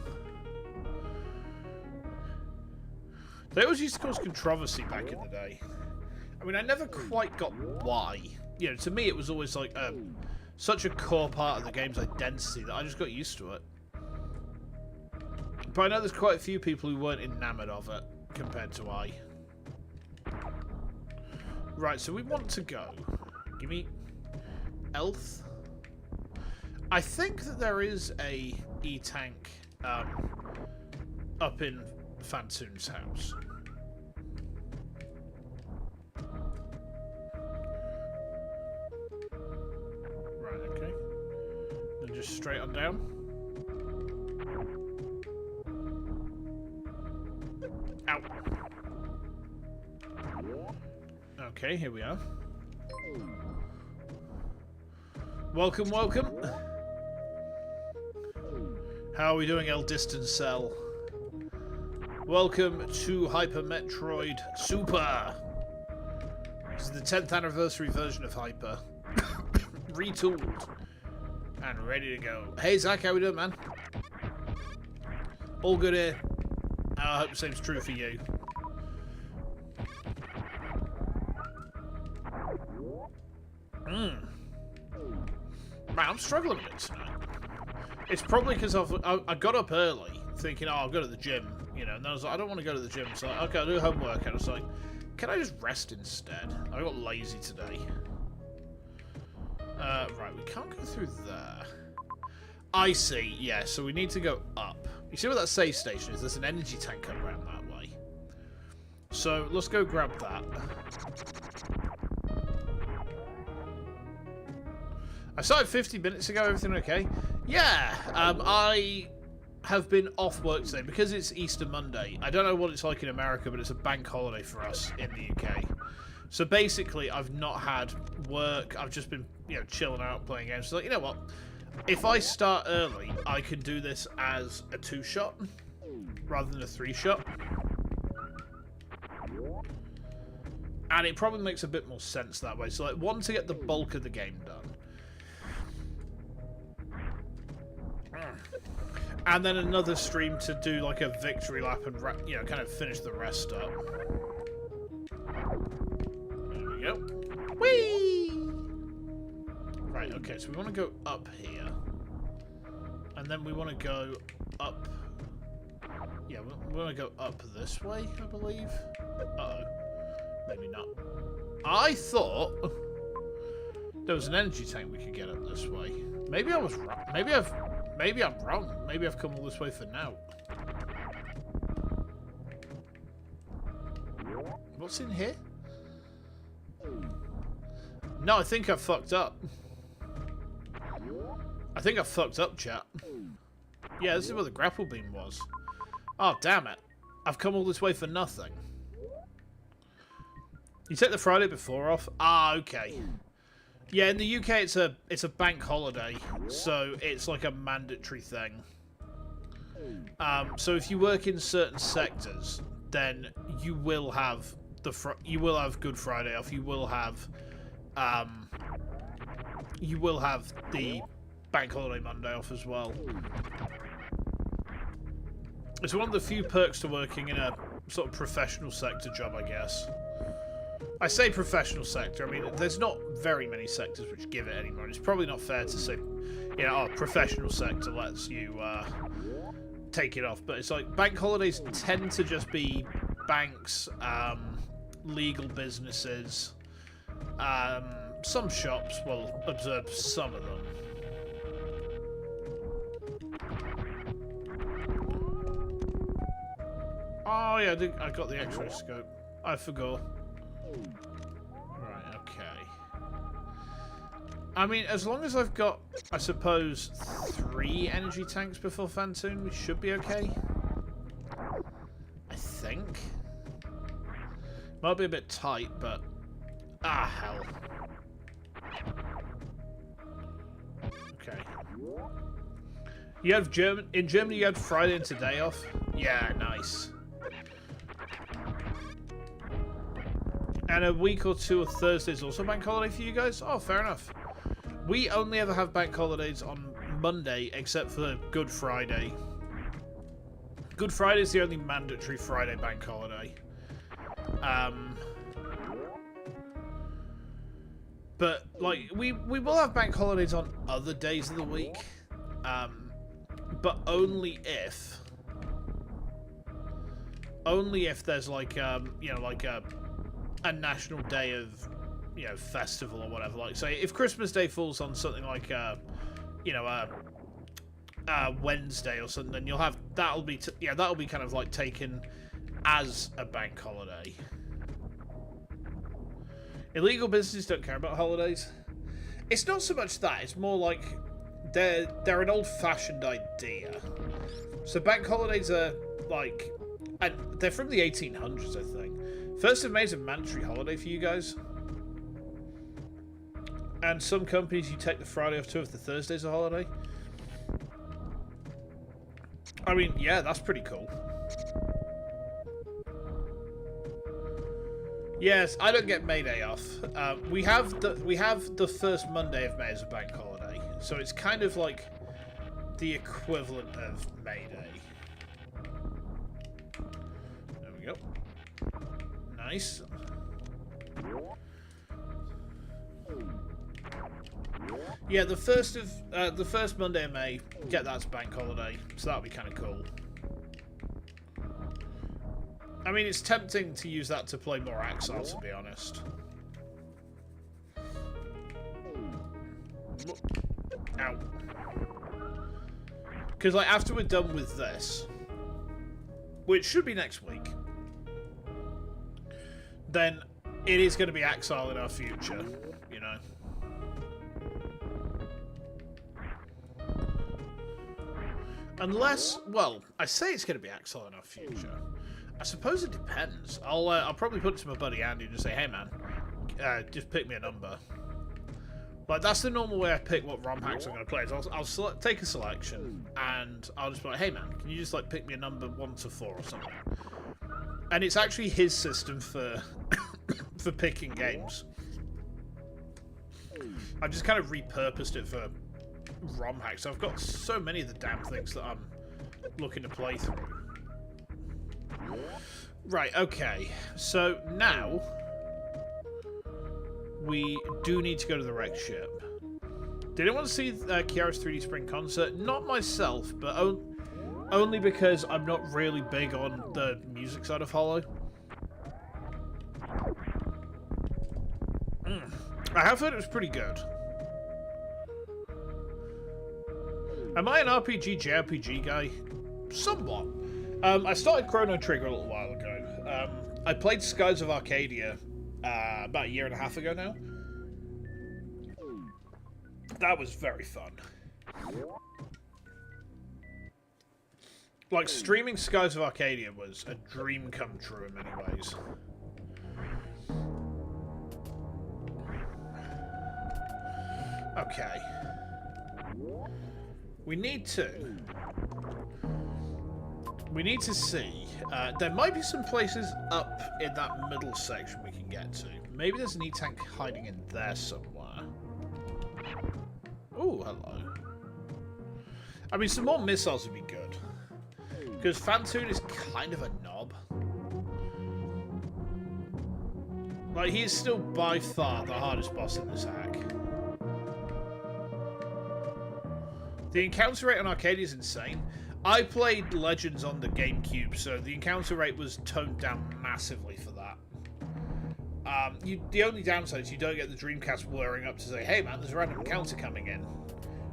Speaker 1: They always used to cause controversy back in the day. I mean, I never quite got why. You know, to me it was always like such a core part of the game's identity that I just got used to it. But I know there's quite a few people who weren't enamoured of it, compared to I. Right, so we want to go. Give me... Elf? I think that there is a E-Tank up in Fantoon's house. Right, okay. Then just straight on down. Ow. Okay, here we are. Welcome, welcome. How are we doing, El Distant Cell? Welcome to Hyper Metroid Super. This is the 10th anniversary version of Hyper. Retooled. And ready to go. Hey, Zach, how we doing, man? All good here. I hope the same's true for you. Man, I'm struggling a bit tonight. It's probably because I got up early thinking, oh, I'll go to the gym, you know, and then I was like, I don't want to go to the gym, so okay, I'll do homework, and I was like, can I just rest instead? I got lazy today. Right, we can't go through there. I see, yeah, so we need to go up. You see where that save station is? There's an energy tank around that way. So, let's go grab that. I started 50 minutes ago, everything okay? Yeah, I have been off work today because it's Easter Monday. I don't know what it's like in America, but it's a bank holiday for us in the UK. So basically, I've not had work. I've just been, you know, chilling out, playing games. So, like, you know what? If I start early, I can do this as a 2-shot rather than a 3-shot. And it probably makes a bit more sense that way. So, like, one, to get the bulk of the game done. And then another stream to do like a victory lap and, you know, kind of finish the rest up. There we go. Whee! Right, okay, so we want to go up here. And then we want to go up... Yeah, we want to go up this way, I believe. Uh-oh. Maybe not. I thought there was an energy tank we could get up this way. Maybe I was wrong. Maybe I'm wrong. Maybe I've come all this way for now. What's in here? No, I think I fucked up. I think I fucked up, chat. Yeah, this is where the grapple beam was. Oh, damn it. I've come all this way for nothing. You take the Friday before off? Ah, okay. Yeah, in the UK it's a bank holiday, so it's like a mandatory thing. So if you work in certain sectors, then you will have Good Friday off. You will have the bank holiday Monday off as well. It's one of the few perks to working in a sort of professional sector job, I guess. I say professional sector, I mean, there's not very many sectors which give it anymore. It's probably not fair to say, you know, oh, professional sector lets you take it off. But it's like bank holidays tend to just be banks, legal businesses, some shops will observe some of them. Oh yeah, I got the X-ray scope. I forgot. Right, okay. I mean, as long as I've got, I suppose, 3 energy tanks before Phantoon, we should be okay. I think. Might be a bit tight, but... Ah, hell. Okay. You have in Germany you had Friday and today off? Yeah, nice. And a week or two of Thursdays also bank holiday for you guys? Oh, fair enough. We only ever have bank holidays on Monday, except for Good Friday. Good Friday is the only mandatory Friday bank holiday. But, like, we will have bank holidays on other days of the week. But only if there's, like, you know, like a national day of, you know, festival or whatever. Like, say, if Christmas Day falls on something like, you know, Wednesday or something, then you'll have that'll be kind of like taken as a bank holiday. Illegal businesses don't care about holidays. It's not so much that; it's more like they're an old-fashioned idea. So bank holidays are like, and they're from the 1800s, I think. 1st of May is a mandatory holiday for you guys. And some companies, you take the Friday off too if the Thursday's a holiday. I mean, yeah, that's pretty cool. Yes, I don't get May Day off. We have the first Monday of May as a bank holiday. So it's kind of like the equivalent of May Day. There we go. Nice. Yeah, the first Monday of May, get that as bank holiday, so that'll be kind of cool. I mean, it's tempting to use that to play more Axile, to be honest. Ow. Because, like, after we're done with this, which should be next week, then it is going to be Axile in our future, you know. Unless, well, I say it's going to be Axile in our future. I suppose it depends. I'll probably put it to my buddy Andy and just say, hey man, just pick me a number. Like, that's the normal way I pick what ROM hacks I'm going to play. Is I'll take a selection and I'll just be like, hey man, can you just like pick me a number 1 to 4 or something? And it's actually his system for for picking games. I've just kind of repurposed it for ROM hacks. I've got so many of the damn things that I'm looking to play through. Right, okay. So now we do need to go to the wrecked ship. Did anyone see Kiara's 3D Spring concert? Not myself, but only because I'm not really big on the music side of Hollow. I have heard it was pretty good. Am I an RPG, JRPG guy? Somewhat. I started Chrono Trigger a little while ago. I played Skies of Arcadia about a year and a half ago now. That was very fun. Like, streaming Skies of Arcadia was a dream come true in many ways. Okay. We need to see. There might be some places up in that middle section we can get to. Maybe there's an E-tank hiding in there somewhere. Oh, hello. I mean, some more missiles would be good. Because Fantoon is kind of a knob. Like, he is still by far the hardest boss in this hack. The encounter rate on Arcadia is insane. I played Legends on the GameCube, so the encounter rate was toned down massively for that. The only downside is you don't get the Dreamcast whirring up to say, hey man, there's a random encounter coming in.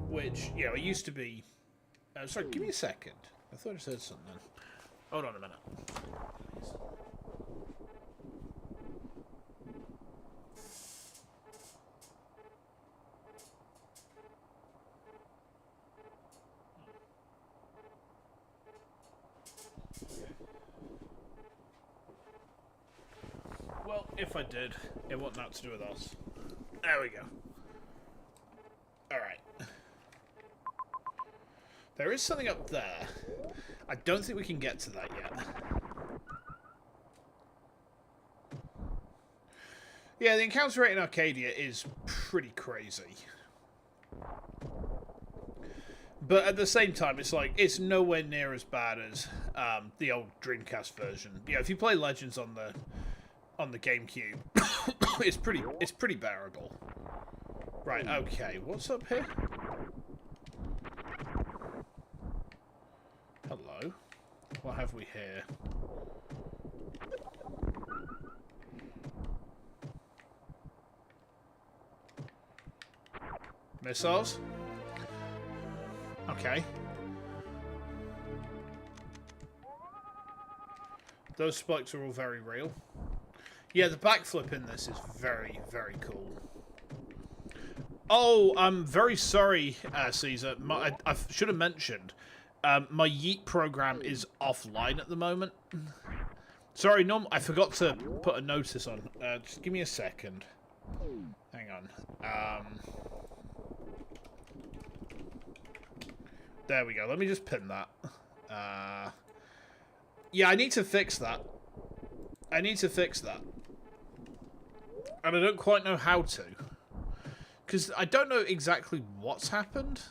Speaker 1: Which, you know, it used to be... sorry, give me a second. I thought I said something. Hold on a minute. Well, if I did, it wasn't that to do with us. There we go. Alright. There is something up there. I don't think we can get to that yet. Yeah, the encounter rate in Arcadia is pretty crazy. But at the same time, it's like, it's nowhere near as bad as the old Dreamcast version. Yeah, if you play Legends on the GameCube, it's pretty bearable. Right, okay, what's up here? Hello. What have we here? Missiles? Okay. Those spikes are all very real. Yeah, the backflip in this is very, very cool. Oh, I'm very sorry, Caesar. I should have mentioned, my Yeet program is offline at the moment. Sorry, I forgot to put a notice on. Just give me a second. Hang on. There we go. Let me just pin that. Yeah, I need to fix that. I need to fix that. And I don't quite know how to. Because I don't know exactly what's happened.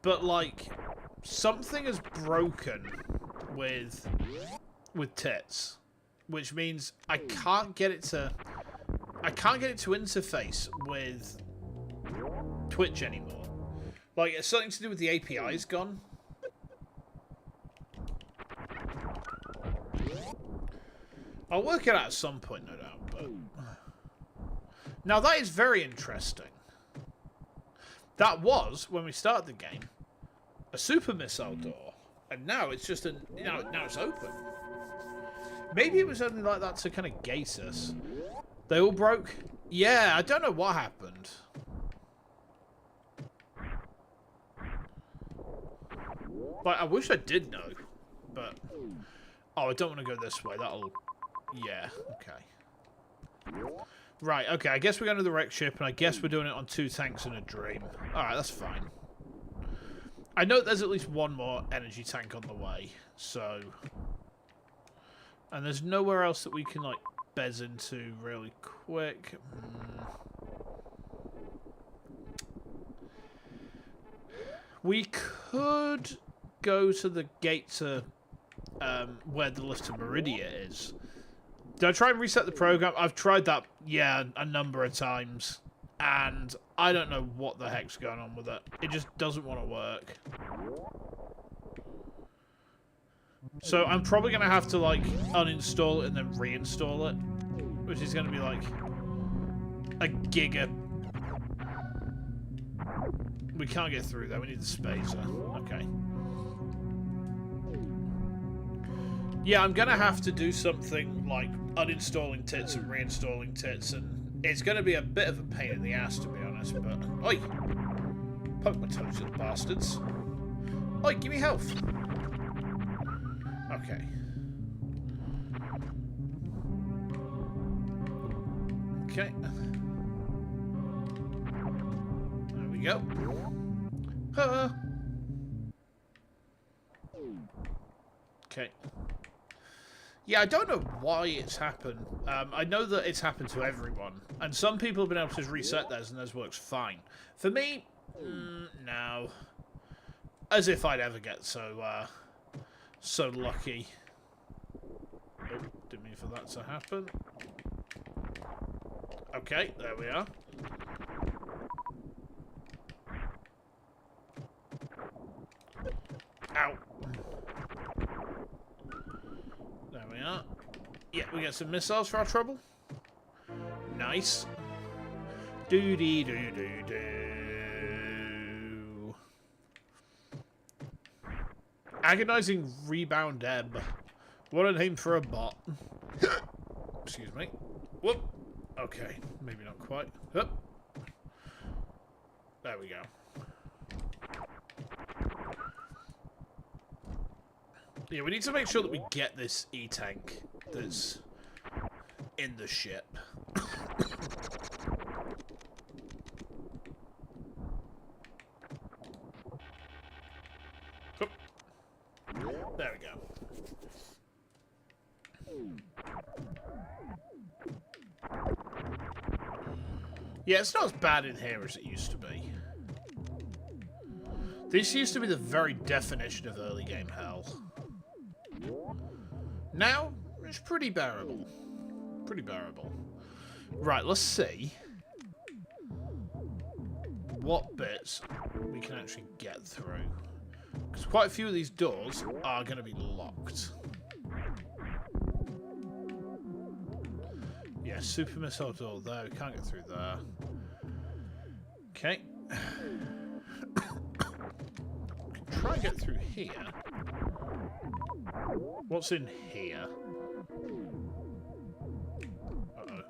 Speaker 1: But, like, something is broken with tits. Which means I can't get it to interface with Twitch anymore. Like, it's something to do with the API's gone. I'll work it out at some point, no doubt. But now that is very interesting. That was, when we started the game, a super missile door, and now it's just now it's open. Maybe it was only like that to kind of gate us. They all broke. Yeah, I don't know what happened. Like, I wish I did know, but oh, I don't want to go this way. That'll. Yeah, okay. Right, okay, I guess we're going to the wrecked ship, and I guess we're doing it on 2 tanks and a dream. Alright, that's fine. I know there's at least one more energy tank on the way, so... And there's nowhere else that we can, like, bez into really quick. We could go to the gate to where the list of Meridia is. Did I try and reset the program? I've tried that, yeah, a number of times. And I don't know what the heck's going on with it. It just doesn't want to work. So I'm probably going to have to, like, uninstall it and then reinstall it. Which is going to be, like, a giga. We can't get through there. We need the spacer. Okay. Yeah, I'm going to have to do something like uninstalling tits and reinstalling tits, and it's going to be a bit of a pain in the ass, to be honest, but... Oi! Poke my toes, you bastards. Oi, give me health! Okay. Okay. There we go. Okay. Yeah, I don't know why it's happened. I know that it's happened to everyone, and some people have been able to reset theirs, and theirs works fine. For me, no. As if I'd ever get so lucky. Oh, didn't mean for that to happen. Okay, there we are. Ow. There we are. Yeah, we get some missiles for our trouble. Nice. Doo-dee-doo-doo-doo. Agonizing rebound ebb. What a name for a bot. Excuse me. Whoop. Okay, maybe not quite. Whoop. There we go. Yeah, we need to make sure that we get this E-tank that's in the ship. There we go. Yeah, it's not as bad in here as it used to be. This used to be the very definition of early game hell. Now, it's pretty bearable. Pretty bearable. Right, let's see what bits we can actually get through. Because quite a few of these doors are going to be locked. Yeah, super missile door there. We can't get through there. Okay. We can try and get through here. What's in here? Uh-oh.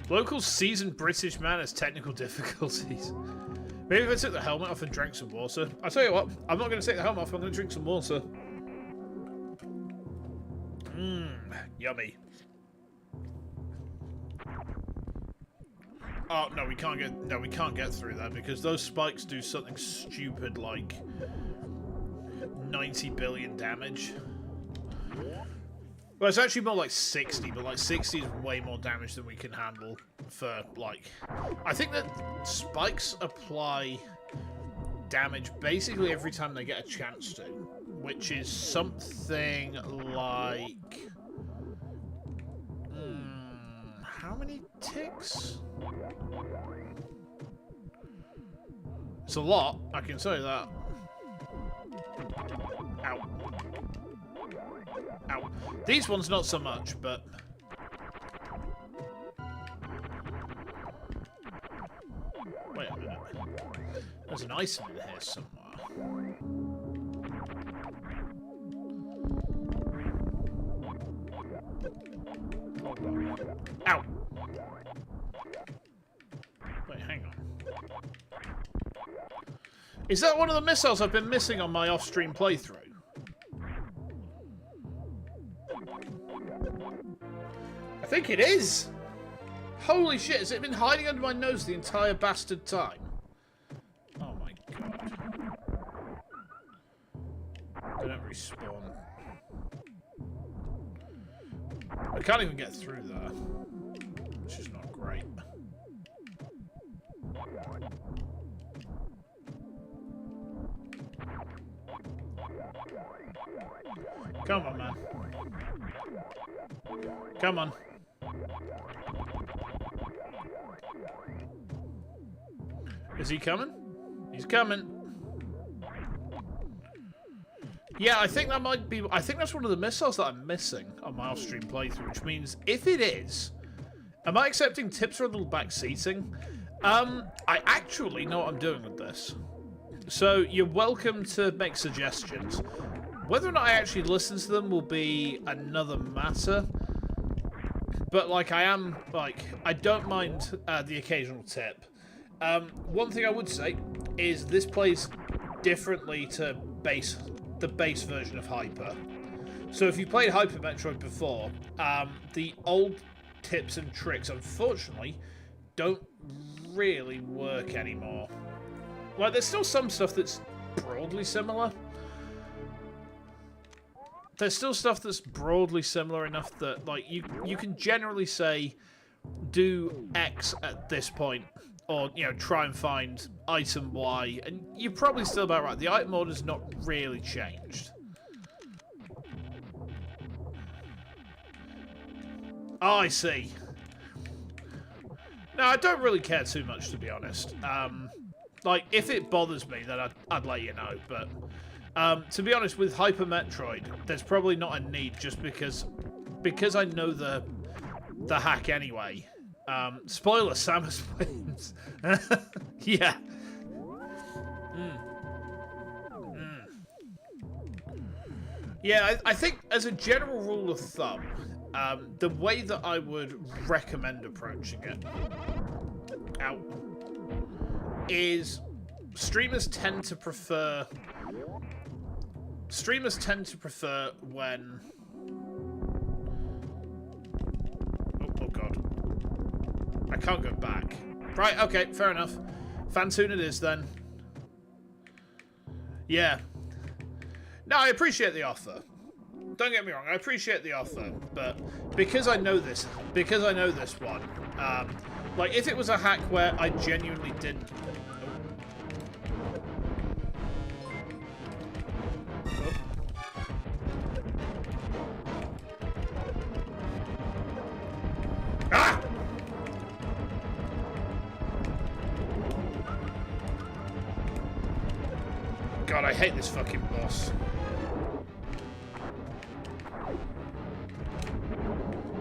Speaker 1: Local seasoned British man has technical difficulties. Maybe if I took the helmet off and drank some water. I'll tell you what, I'm not going to take the helmet off, I'm going to drink some water. Mmm, yummy. Oh, no, we can't get through that because those spikes do something stupid like 90 billion damage. Well, it's actually more like 60, but like 60 is way more damage than we can handle for like... I think that spikes apply damage basically every time they get a chance to, which is something like... how many ticks? It's a lot, I can tell you that. Ow. Ow. These ones not so much, but... Wait a minute. There's an item in here somewhere. Hold on. Ow! Wait, hang on. Is that one of the missiles I've been missing on my off-stream playthrough? I think it is! Holy shit, has it been hiding under my nose the entire bastard time? Oh my god. They don't respawn. I can't even get through there, which is not great. Come on, man. Come on. Is he coming? He's coming. Yeah, I think that might be... I think that's one of the missiles that I'm missing on my off-stream playthrough, which means if it is... Am I accepting tips for a little backseating? I actually know what I'm doing with this. So, you're welcome to make suggestions. Whether or not I actually listen to them will be another matter. But, like, I am... Like, I don't mind the occasional tip. One thing I would say is this plays differently to the base version of Hyper. So if you played Hyper Metroid before, the old tips and tricks, unfortunately, don't really work anymore. Like, there's still some stuff that's broadly similar. There's still stuff that's broadly similar enough that, like, you can generally say, do X at this point. Or, you know, try and find item Y. And you're probably still about right. The item order's not really changed. Oh, I see. No, I don't really care too much, to be honest. Like, if it bothers me, then I'd let you know. But, to be honest, with Hyper Metroid, there's probably not a need, just because I know the hack anyway. Spoiler, Samus wins. Yeah. Yeah, I think as a general rule of thumb, the way that I would recommend approaching it is streamers tend to prefer when... Oh god. I can't go back. Right, okay, fair enough. Fantoon it is, then. Yeah. No, I appreciate the offer. Don't get me wrong, I appreciate the offer, but because I know this one, like, if it was a hack where I genuinely didn't... God, I hate this fucking boss.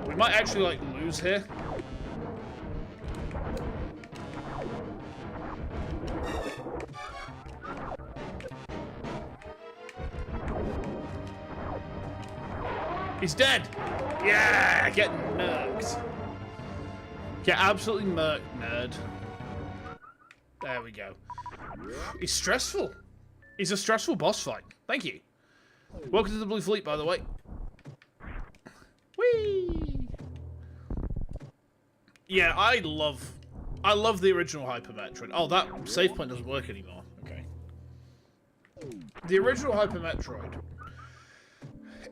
Speaker 1: We might actually, like, lose here. He's dead! Yeah! Get murked. Get absolutely murked, nerd. There we go. He's stressful. He's a stressful boss fight. Thank you. Welcome to the Blue Fleet, by the way. Whee! Yeah, I love the original Hyper Metroid. Oh, that save point doesn't work anymore. Okay. The original Hyper Metroid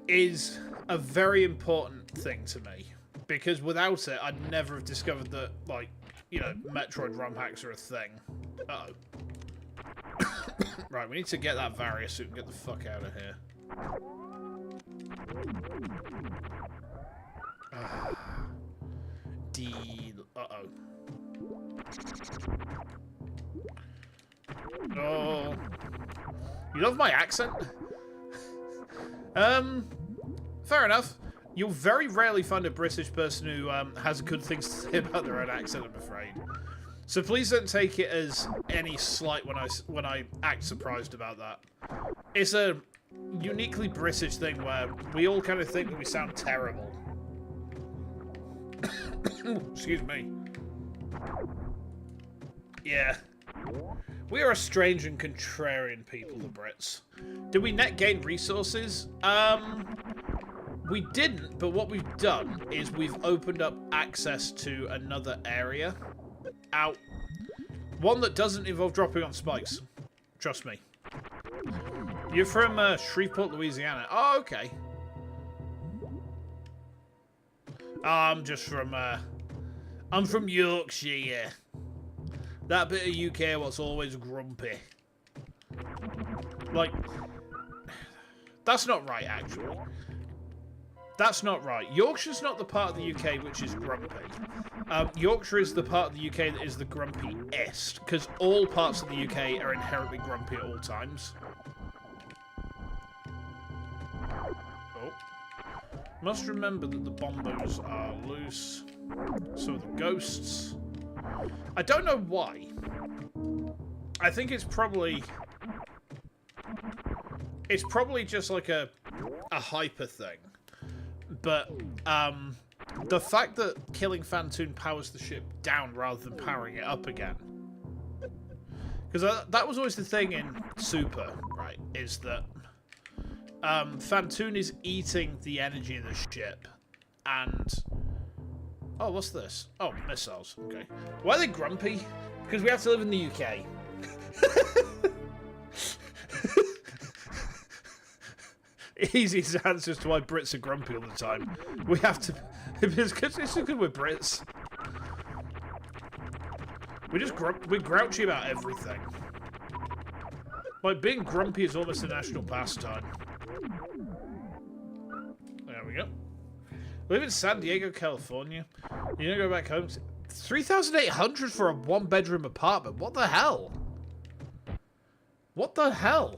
Speaker 1: is a very important thing to me, because without it, I'd never have discovered that, like, you know, Metroid romhacks are a thing. Uh-oh. Right, we need to get that Varius suit and get the fuck out of here. Uh-oh. Oh. You love my accent? Fair enough. You'll very rarely find a British person who has good things to say about their own accent, I'm afraid. So please don't take it as any slight when I act surprised about that. It's a uniquely British thing where we all kind of think that we sound terrible. Excuse me. Yeah. We are a strange and contrarian people, the Brits. Did we net gain resources? We didn't, but what we've done is we've opened up access to another area. Out. One that doesn't involve dropping on spikes. Trust me. You're from Shreveport, Louisiana. Oh, okay. I'm just from, I'm from Yorkshire. That bit of UK what's always grumpy. Like, that's not right, actually. That's not right. Yorkshire's not the part of the UK which is grumpy. Yorkshire is the part of the UK that is the grumpiest, because all parts of the UK are inherently grumpy at all times. Oh. Must remember that the bombos are loose. So are the ghosts. I don't know why. I think it's probably just like a hyper thing. But the fact that killing Fantoon powers the ship down rather than powering it up again. Because that was always the thing in Super, right? Is that Fantoon is eating the energy of the ship. And... oh, what's this? Oh, missiles. Okay. Why are they grumpy? Because we have to live in the UK. Easiest answers to why Brits are grumpy all the time. We have to... it's because we're Brits. We're grouchy about everything. Like, being grumpy is almost a national pastime. There we go. We live in San Diego, California. You gonna go back home? 3,800 for a one-bedroom apartment. What the hell? What the hell?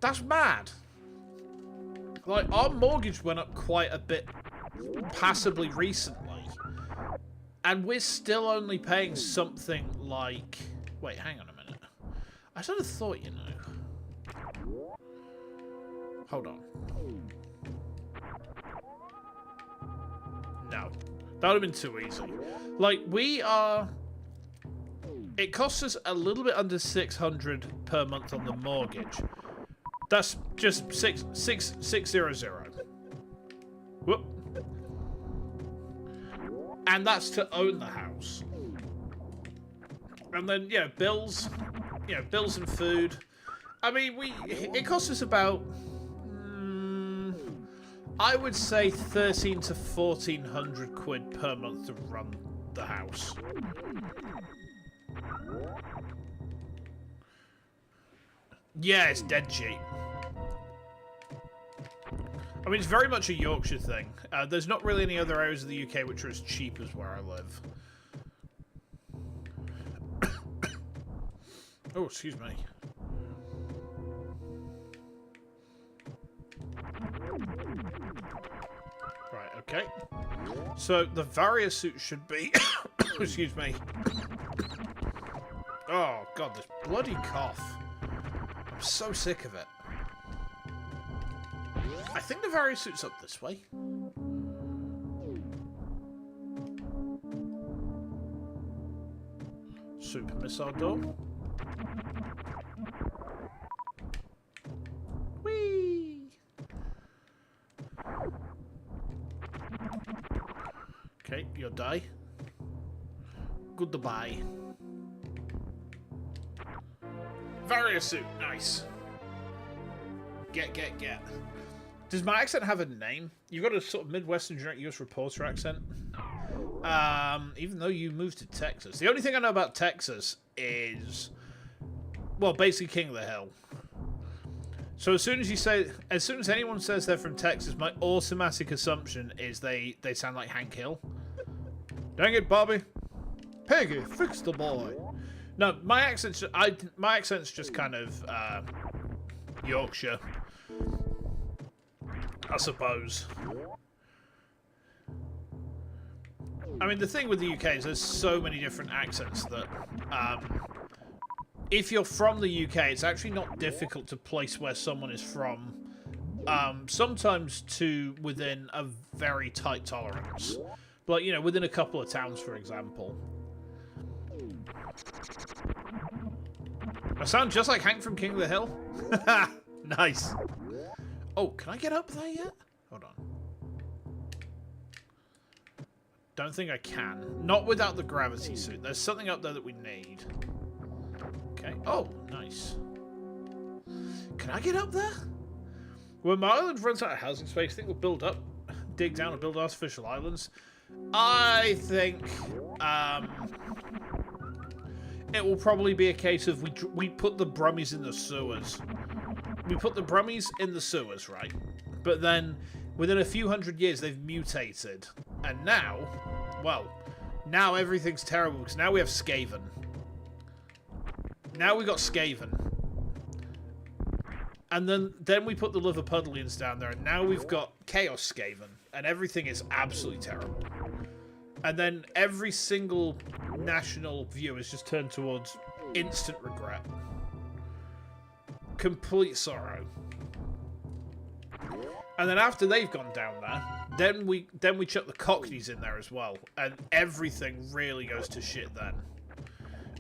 Speaker 1: That's mad. Like, our mortgage went up quite a bit passably recently. And we're still only paying something like... wait, hang on a minute. I sort of thought, you know... hold on. No. That would have been too easy. Like, we are... it costs us a little bit under 600 per month on the mortgage. That's just 600. Whoop. And that's to own the house. And then, yeah, bills. You know, bills and food. I mean, it costs us about... I would say 1,300 to 1,400 quid per month to run the house. Yeah, it's dead cheap. I mean, it's very much a Yorkshire thing. There's not really any other areas of the UK which are as cheap as where I live. Oh, excuse me. Right, okay. So, the Varia suit should be... excuse me. Oh, God, this bloody cough. I'm so sick of it. I think the Varia suit's up this way. Super missile door. Whee! Okay, you'll die. Goodbye. Varia suit, nice. Get. Does my accent have a name? You've got a sort of Midwestern generic US reporter accent. Even though you moved to Texas. The only thing I know about Texas is, well, basically King of the Hill. So as soon as anyone says they're from Texas, my automatic assumption is they sound like Hank Hill. Dang it, Bobby. Peggy, fix the boy. No, my accent's just kind of Yorkshire, I suppose. I mean, the thing with the UK is there's so many different accents that if you're from the UK, it's actually not difficult to place where someone is from, sometimes to within a very tight tolerance. Like, you know, within a couple of towns, for example. I sound just like Hank from King of the Hill. Nice. Oh, can I get up there yet? Hold on. Don't think I can. Not without the gravity suit. There's something up there that we need. Okay. Oh, nice. Can I get up there? When my island runs out of housing space, I think we'll dig down and build artificial islands. I think it will probably be a case of we put the Brummies in the sewers. We put the Brummies in the sewers, right? But then, within a few hundred years, they've mutated. And now, well, now everything's terrible, because now we have Skaven. Now we got Skaven. And then we put the Liverpudlians down there, and now we've got Chaos Skaven. And everything is absolutely terrible. And then every single national view is just turned towards instant regret. Complete sorrow. And then after they've gone down there, then we chuck the Cockneys in there as well, and everything really goes to shit then.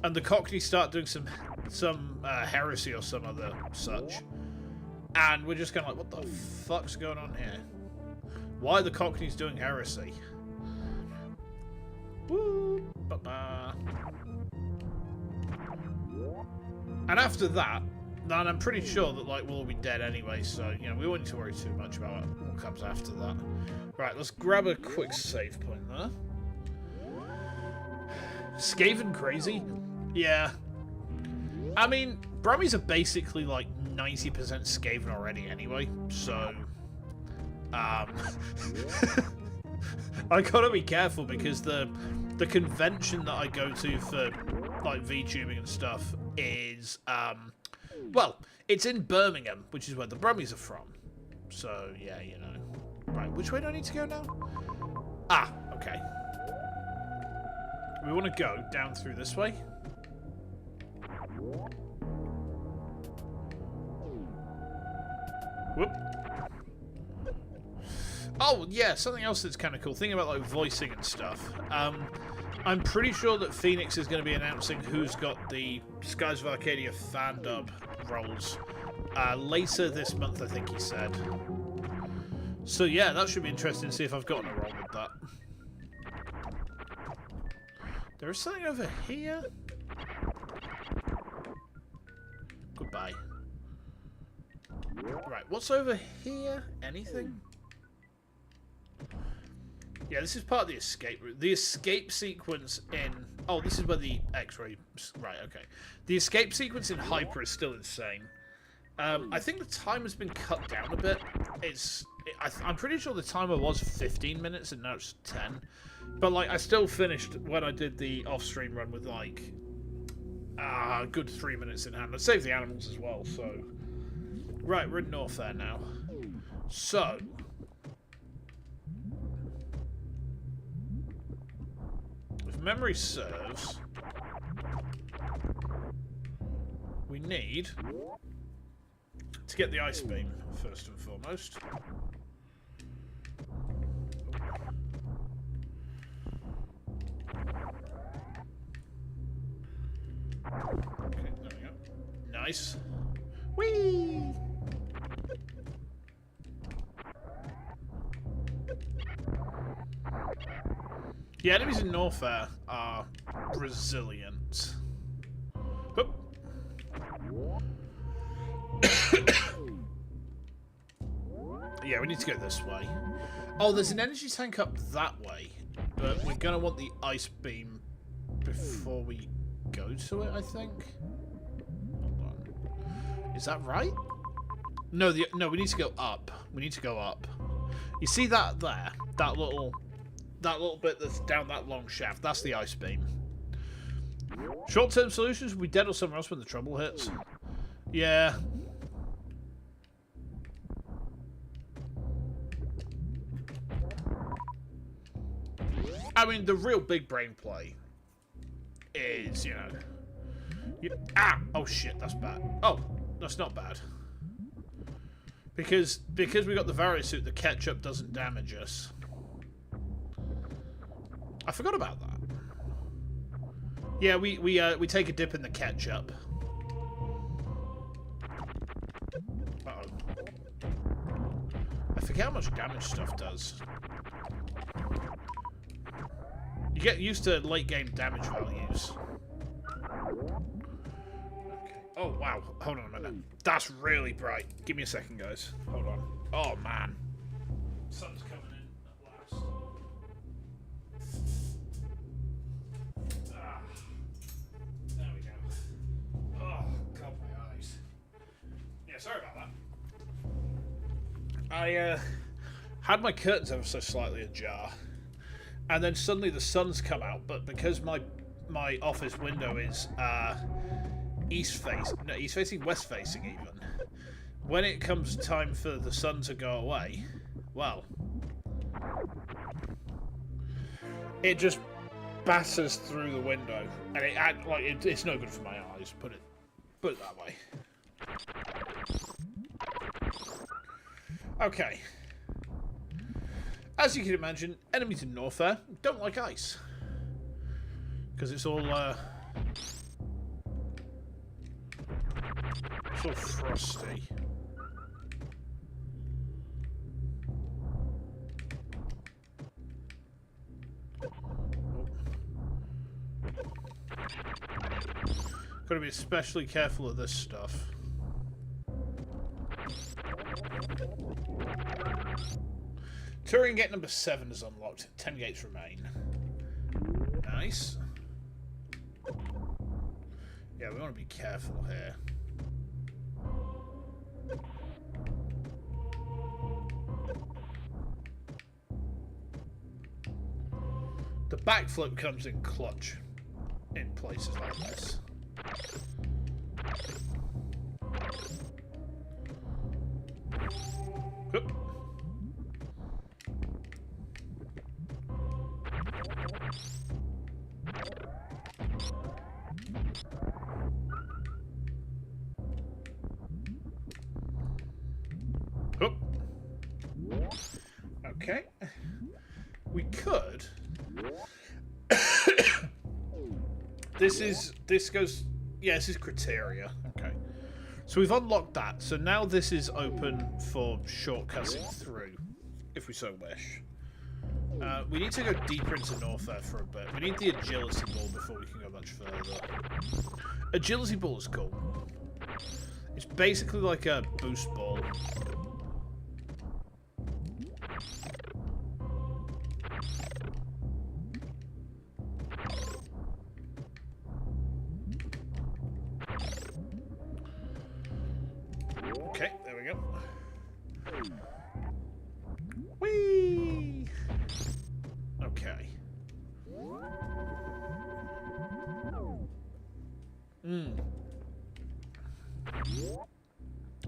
Speaker 1: And the Cockneys start doing some heresy or some other such, and we're just kind of like, what the fuck's going on here? Why are the Cockneys doing heresy? Woo, ba-ba. And after that, then I'm pretty sure that, like, we'll all be dead anyway, so, you know, we won't need to worry too much about what comes after that. Right, let's grab a quick save point there. Skaven crazy? Yeah. I mean, Brummies are basically, like, 90% Skaven already anyway, so... I gotta be careful, because the convention that I go to for, like, VTubing and stuff is, well, it's in Birmingham, which is where the Brummies are from. So, yeah, you know. Right, which way do I need to go now? Ah, okay. We want to go down through this way. Whoop. Oh, yeah, something else that's kind of cool. Thinking about, like, voicing and stuff. I'm pretty sure that Phoenix is going to be announcing who's got the Skies of Arcadia fan dub roles later this month, I think he said. So yeah, that should be interesting to see if I've gotten a role with that. There is something over here. Goodbye. Right, what's over here? Anything? Yeah, this is part of the escape route. The escape sequence in... Oh, this is where the X-ray... Right, okay. The escape sequence in Hyper is still insane. I think the time has been cut down a bit. I'm pretty sure the timer was 15 minutes and now it's 10. But, like, I still finished when I did the off-stream run with, like, a good 3 minutes in hand. I saved the animals as well, so... Right, we're in Norfair now. So... If memory serves... We need... to get the ice beam, first and foremost. Okay, there we go. Nice. Whee! The enemies in Norfair are resilient. Oop. Yeah, we need to go this way. Oh, there's an energy tank up that way, but we're gonna want the ice beam before we go to it, I think. Hold on. Is that right? No, no, we need to go up. We need to go up. You see that there? That little bit that's down that long shaft. That's the ice beam. Short-term solutions. We dead or somewhere else when the trouble hits. Yeah. I mean, the real big brain play is, you know... Oh, shit, that's bad. Oh, that's not bad. Because we got the Variosuit, the ketchup doesn't damage us. I forgot about that. Yeah, we take a dip in the ketchup. Uh-oh. I forget how much damage stuff does. You get used to late game damage values. Okay. Oh wow, hold on a minute. That's really bright. Give me a second, guys. Hold on. Oh man. Sun's coming in at last. sorry about that. I had my curtains ever so slightly ajar, and then suddenly the sun's come out. But because my office window is east facing, west facing even. When it comes time for the sun to go away, well, it just batters through the window, and it's no good for my eyes. Put it that way. Okay. As you can imagine, enemies in Norfair don't like ice. Because it's all frosty. Got to be especially careful of this stuff. Touring gate number 7 is unlocked. 10 gates remain. Nice. Yeah, we want to be careful here. The backflip comes in clutch in places like this. Whoop. Whoop. Okay. We could. This is criteria. Okay. So we've unlocked that. So now this is open for shortcutting through, if we so wish. We need to go deeper into Norfair for a bit. We need the agility ball before we can go much further. Agility ball is cool. It's basically like a boost ball. Okay, there we go. Whee! Okay.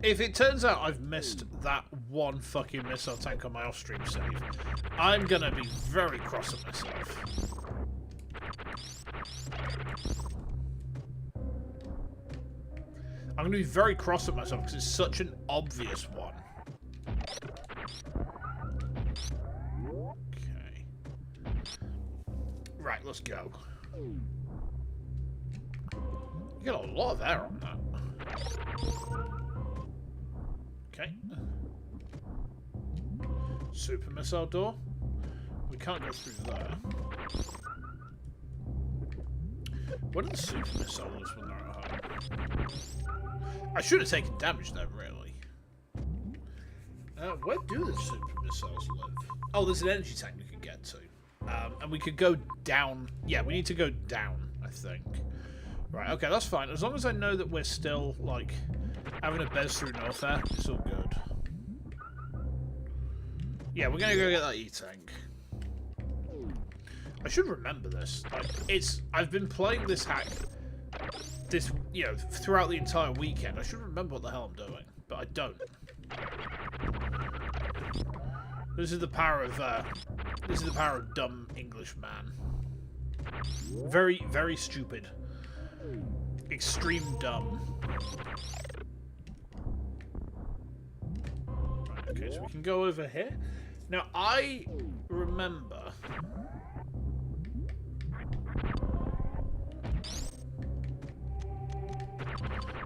Speaker 1: If it turns out I've missed that one fucking missile tank on my off-stream save, I'm gonna be very cross at myself. I'm gonna be very cross at myself because it's such an obvious one. Okay. Right, let's go. You got a lot of air on that. Okay. Super missile door. We can't go through there. What are the super missile doors when they're at home? I should have taken damage there, really. Where do the super missiles live? Oh, there's an energy tank we can get to. And we could go down. Yeah, we need to go down, I think. Right, okay, that's fine. As long as I know that we're still, like, having a bez through Norfair, it's all good. Yeah, we're gonna go get that E-tank. I should remember this. Like, I've been playing this hack, throughout the entire weekend. I should remember what the hell I'm doing, but I don't. This is the power of dumb English man. Very, very stupid. Extreme dumb. Right, okay, so we can go over here. Now, I remember...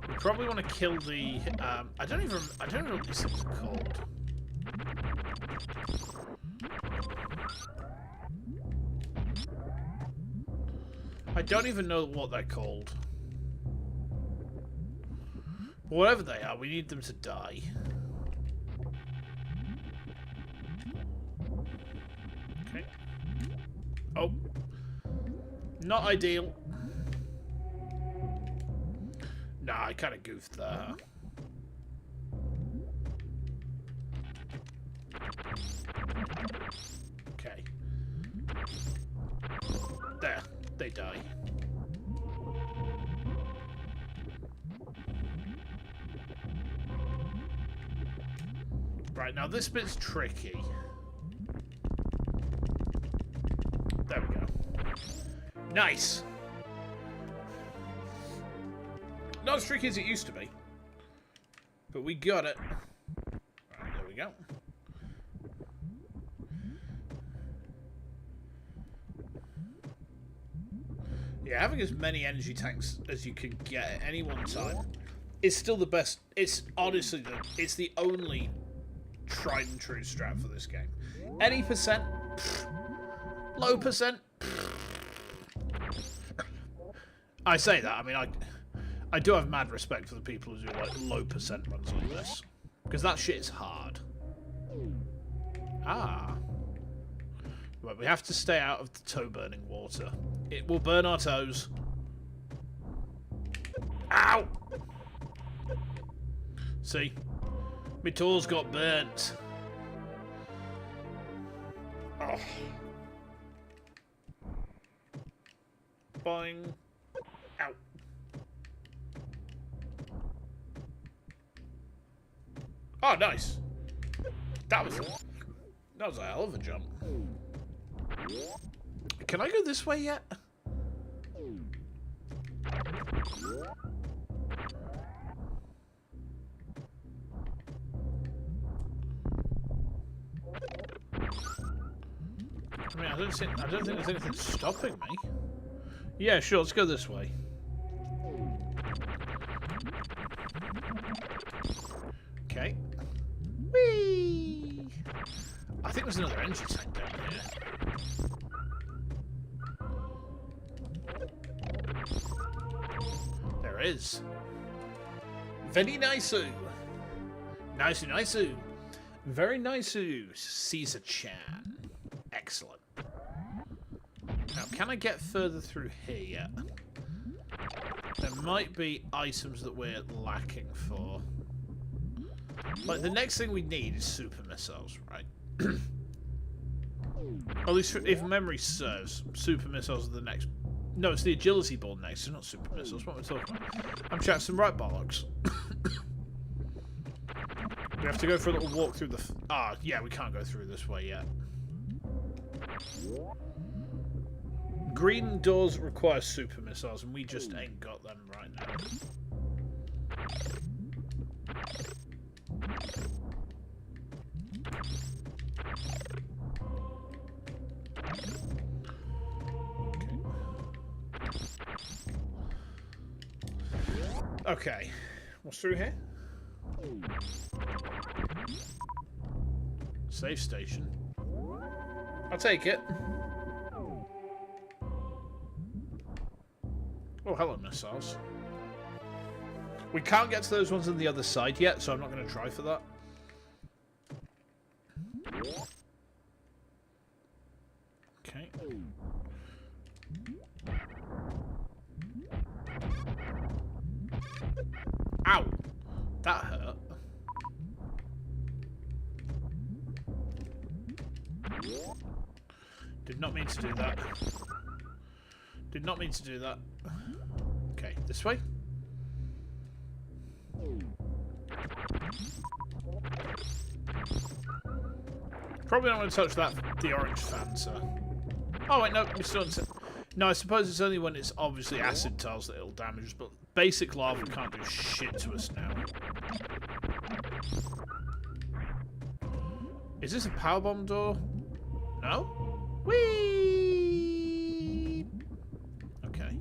Speaker 1: we probably want to kill the... I don't know what these things are called. I don't even know what they're called. But whatever they are, we need them to die. Okay. Oh. Not ideal. Nah, I kind of goofed there. Okay. There. They die. Right, now this bit's tricky. There we go. Nice! Not as tricky as it used to be. But we got it. Right, there we go. Yeah, having as many energy tanks as you can get at any one time is still the best. It's honestly it's the only tried and true strat for this game. Any percent, low percent. I say that. I mean, I do have mad respect for the people who do like low percent runs like this, because that shit is hard. Ah. Right, we have to stay out of the toe-burning water. It will burn our toes. Ow! See? My toes got burnt. Oh. Boing. Ow. Oh, nice. That was a hell of a jump. Can I go this way yet? I mean, I don't think there's anything stopping me. Yeah, sure, let's go this way. Okay. Whee! I think there's another energy tank down here. There is. Very nice-oo. Nice-oo, nice-oo. Very nice-oo, Caesar-chan. Excellent. Now, can I get further through here yet? There might be items that we're lacking for. Like, the next thing we need is super missiles, right? At least if memory serves, super missiles are the next. No, it's the agility ball next. It's not super missiles. What am I talking about? I'm chatting some right bollocks. We have to go for a little walk through the. Yeah, we can't go through this way yet. Green doors require super missiles, and we just ain't got them right now. Okay, what's through here? Safe station. I'll take it. Oh, hello, missiles. We can't get to those ones on the other side yet, so I'm not going to try for that. Okay. Ow! That hurt. Did not mean to do that. Did not mean to do that. Okay, this way. Probably not going to touch that, the orange Fanta. Oh wait, no, we still haven't. No, I suppose it's only when it's obviously acid tiles that it'll damage us, but basic lava can't do shit to us now. Is this a powerbomb door? No? Whee! Okay.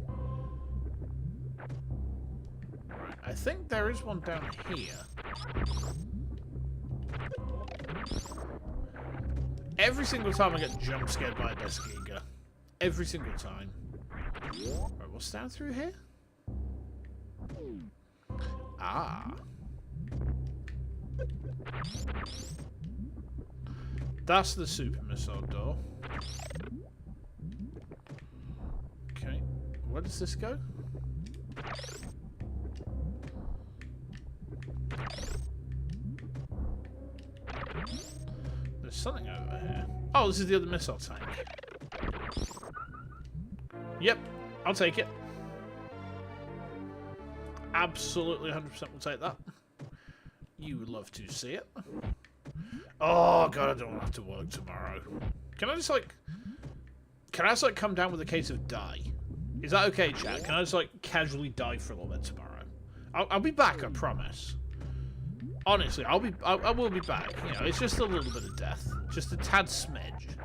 Speaker 1: Right, I think there is one down here. Every single time I get jump scared by a desk giga. Every single time. Right, what's down through here? Ah. That's the super missile door. Okay. Where does this go? something over here. Oh, this is the other missile tank. Yep, I'll take it. Absolutely 100% will take that. You would love to see it. Oh god, I don't want to have to work tomorrow. Can I just like come down with a case of die? Is that okay, chat? Can I just like casually die for a little bit tomorrow? I'll be back, I promise. Honestly, I will be back. You know, it's just a little bit of death, just a tad smidge.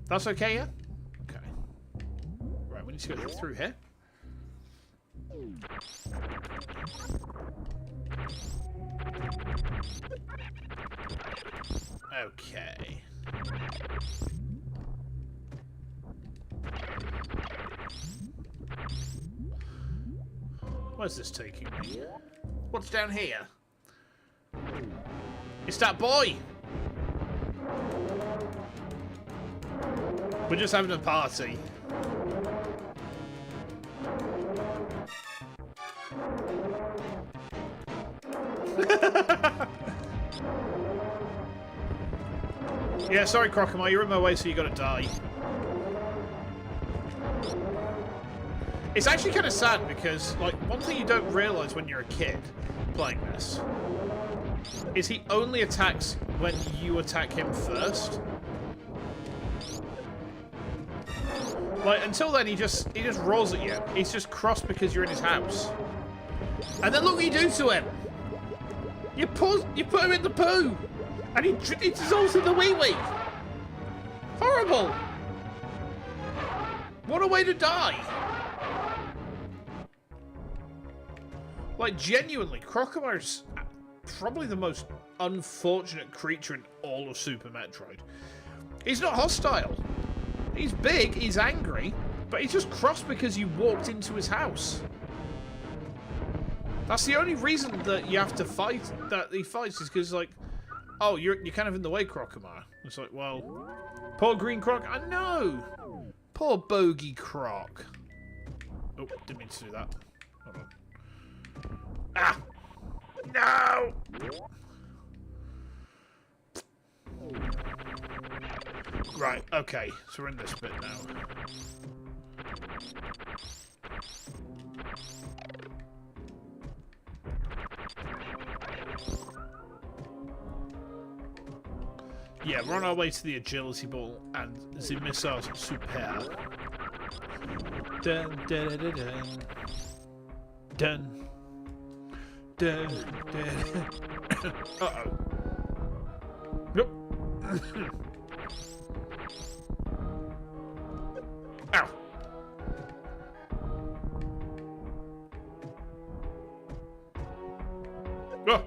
Speaker 1: That's okay, yeah? Okay. Right, we need to go through here. Okay. Where's this taking me? What's down here? It's that boy! We're just having a party. Yeah, sorry, Crocomile, you're in my way, so you gotta die. It's actually kind of sad because, like, one thing you don't realise when you're a kid playing this is he only attacks when you attack him first. Like, until then, he just rolls at you. He's just cross because you're in his house. And then look what you do to him! You put him in the poo! And he dissolves in the wee-wee! Horrible! What a way to die! Like, genuinely, Crocomire's probably the most unfortunate creature in all of Super Metroid. He's not hostile. He's big, he's angry, but he's just cross because you walked into his house. That's the only reason that you have to fight, that he fights, is because, like, oh, you're kind of in the way, Crocomire. It's like, well, poor Green Croc, I know! Poor Bogey Croc. Oh, didn't mean to do that. Hold on. Ah! No! Right, okay, so we're in this bit now. Yeah, we're on our way to the agility ball and the missiles super. Dun dun dun dun dun dun dun. Uh-oh. Nope. Ow. Oh.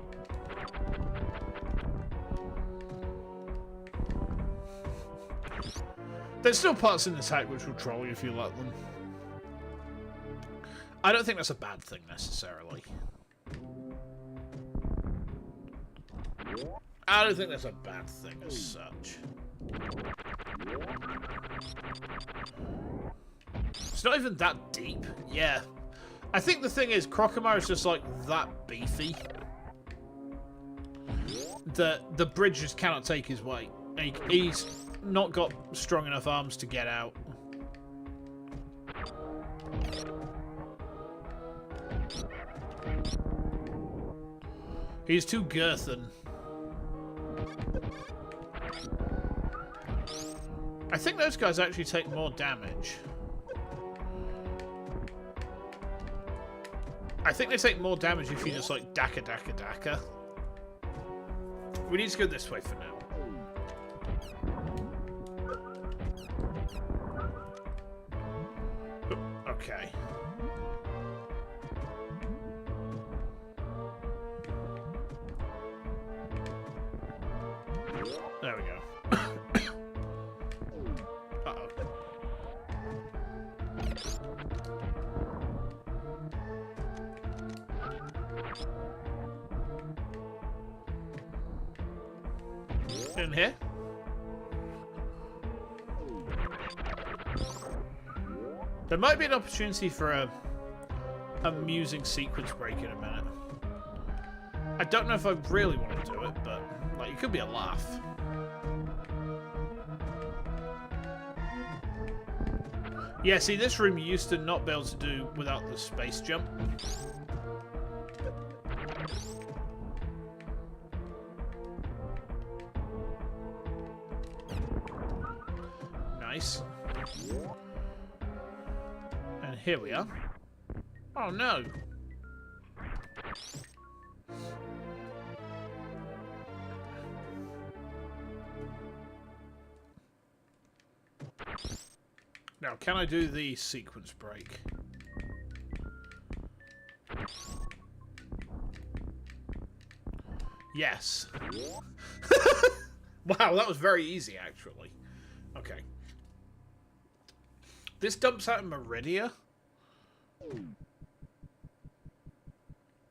Speaker 1: There's still parts in this hack which will troll you if you let them. I don't think that's a bad thing necessarily. I don't think that's a bad thing as such. It's not even that deep. Yeah. I think the thing is, Crocomire is just like that beefy that the bridge just cannot take his weight. He's not got strong enough arms to get out. He's too girthen. I think those guys actually take more damage. I think they take more damage if you just like daka daka daka. We need to go this way for now. Okay. There we go. Uh-oh. In here? There might be an opportunity for a amusing sequence break in a minute. I don't know if I really want to do it, but like it could be a laugh. Yeah, see, this room you used to not be able to do without the space jump. Nice. And here we are. Oh no! Now, can I do the sequence break? Yes. Wow, that was very easy, actually. Okay. This dumps out in Meridia.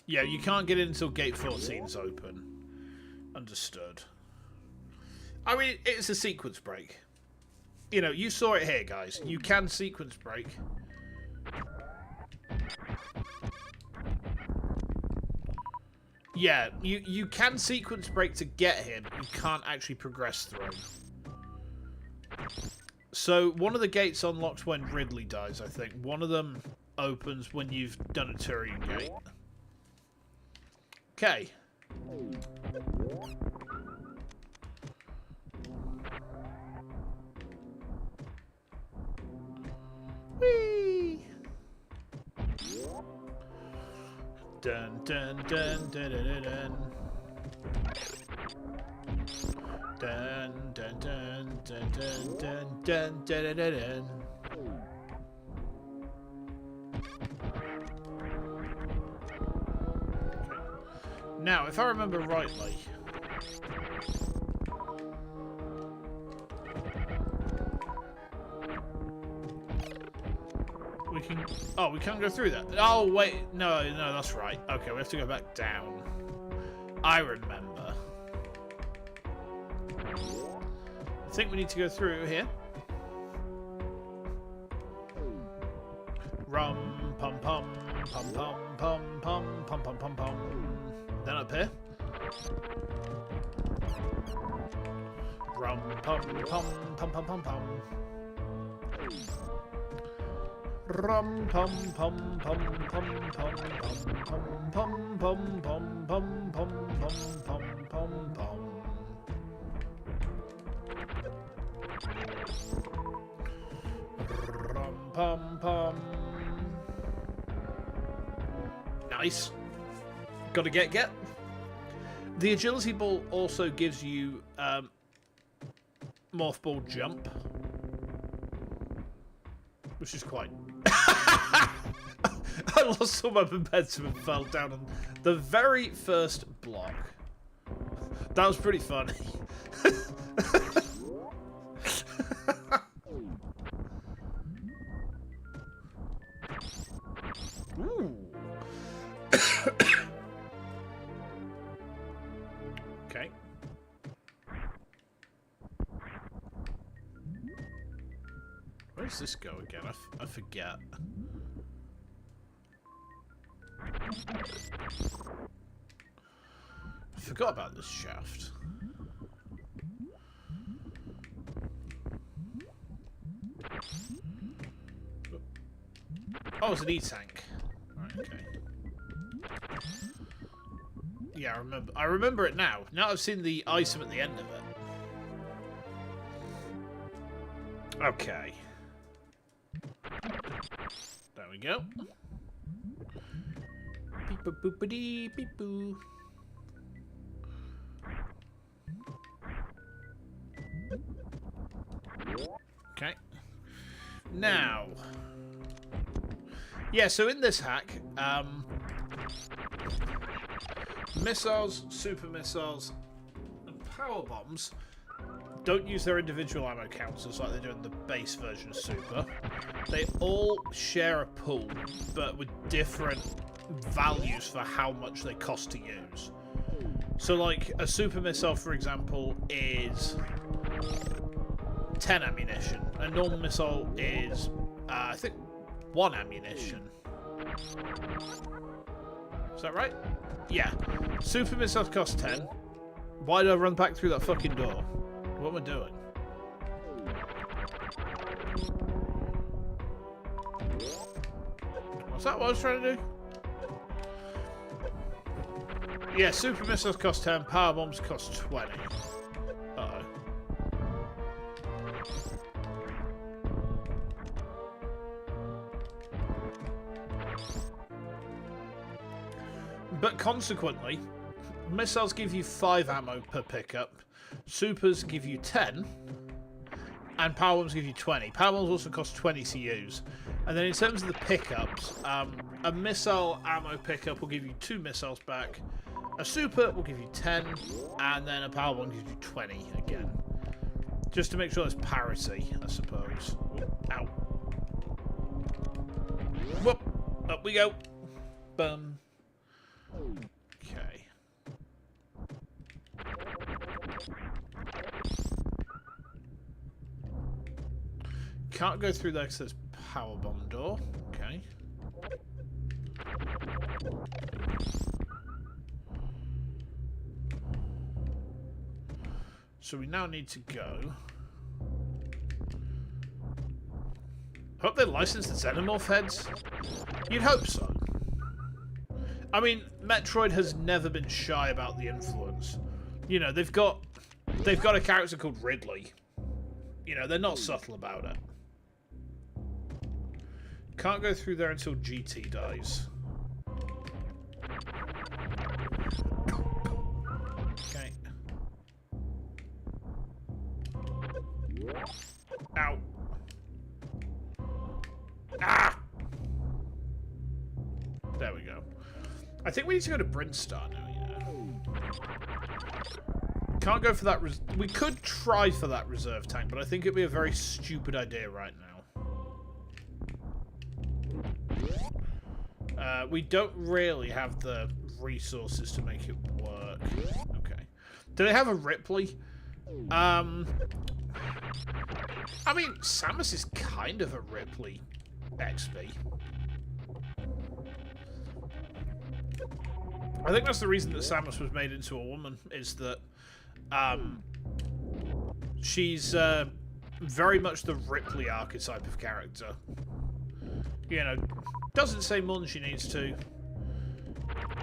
Speaker 1: Yeah, you can't get in until gate 14's open. Understood. I mean, it's a sequence break. You know, you saw it here, guys. You can sequence break. Yeah, you can sequence break to get here, but you can't actually progress through. So, one of the gates unlocks when Ridley dies, I think. One of them opens when you've done a Turian gate. Okay. Whee! Dun dun dun dun dun dun. Dun dun dun dun dun dun dun dun dun dun. Now, if I remember rightly, we can... Oh, we can't go through that. Oh, wait. No, that's right. Okay, we have to go back down. I remember. I think we need to go through here. Rum, pum, pum, pum, pum, pum, pum, pum, pum, pum, pum. Then up here. Rum, pum, pum, pum, pum, pum, pum. Rum, pum, pum, pum, pum, pum, pum, pum, pum, pum, pum, pum, pum, pum, pum, pum. Rum, pum, pum. Nice. Gotta get. The agility ball also gives you morph ball jump, which is quite... I lost all my momentum and fell down on the very first block. That was pretty funny. Ooh. Okay. Where does this go again? I forget. I forgot about this shaft. Oh, it's an E-tank. Right, okay. Yeah, I remember it now. Now I've seen the item at the end of it. Okay. There we go. Beep boop boopity beep boo. Okay. Now. Yeah, so in this hack, missiles, super missiles, and power bombs don't use their individual ammo counters like they do in the base version of Super. They all share a pool, but with different values for how much they cost to use. So, like, a super missile, for example, is 10 ammunition. A normal missile is, I think, 1 ammunition. Is that right? Yeah. Super missiles cost 10. Why did I run back through that fucking door? What am I doing? What's that what I was trying to do? Yeah, super missiles cost 10, power bombs cost 20. Uh-oh. But consequently, missiles give you 5 ammo per pickup, supers give you 10, and power bombs give you 20. Power bombs also cost 20 to use. And then in terms of the pickups, a missile ammo pickup will give you 2 missiles back, a super will give you 10, and then a power bomb gives you 20 again. Just to make sure there's parity, I suppose. Ow. Whoop! Up we go. Boom. Okay. Can't go through there because there's power bomb door. Okay. So we now need to go. Hope they license the Xenomorph heads. You'd hope so. I mean, Metroid has never been shy about the influence. You know, they've got a character called Ridley. You know, they're not subtle about it. Can't go through there until GT dies. Okay. Ow. Ah! There we go. I think we need to go to Brinstar now, yeah. Can't go for that. We could try for that reserve tank, but I think it'd be a very stupid idea right now. We don't really have the resources to make it work. Okay. Do they have a Ripley? I mean, Samus is kind of a Ripley XP. I think that's the reason that Samus was made into a woman, is that she's very much the Ripley archetype of character. You know, doesn't say more than she needs to.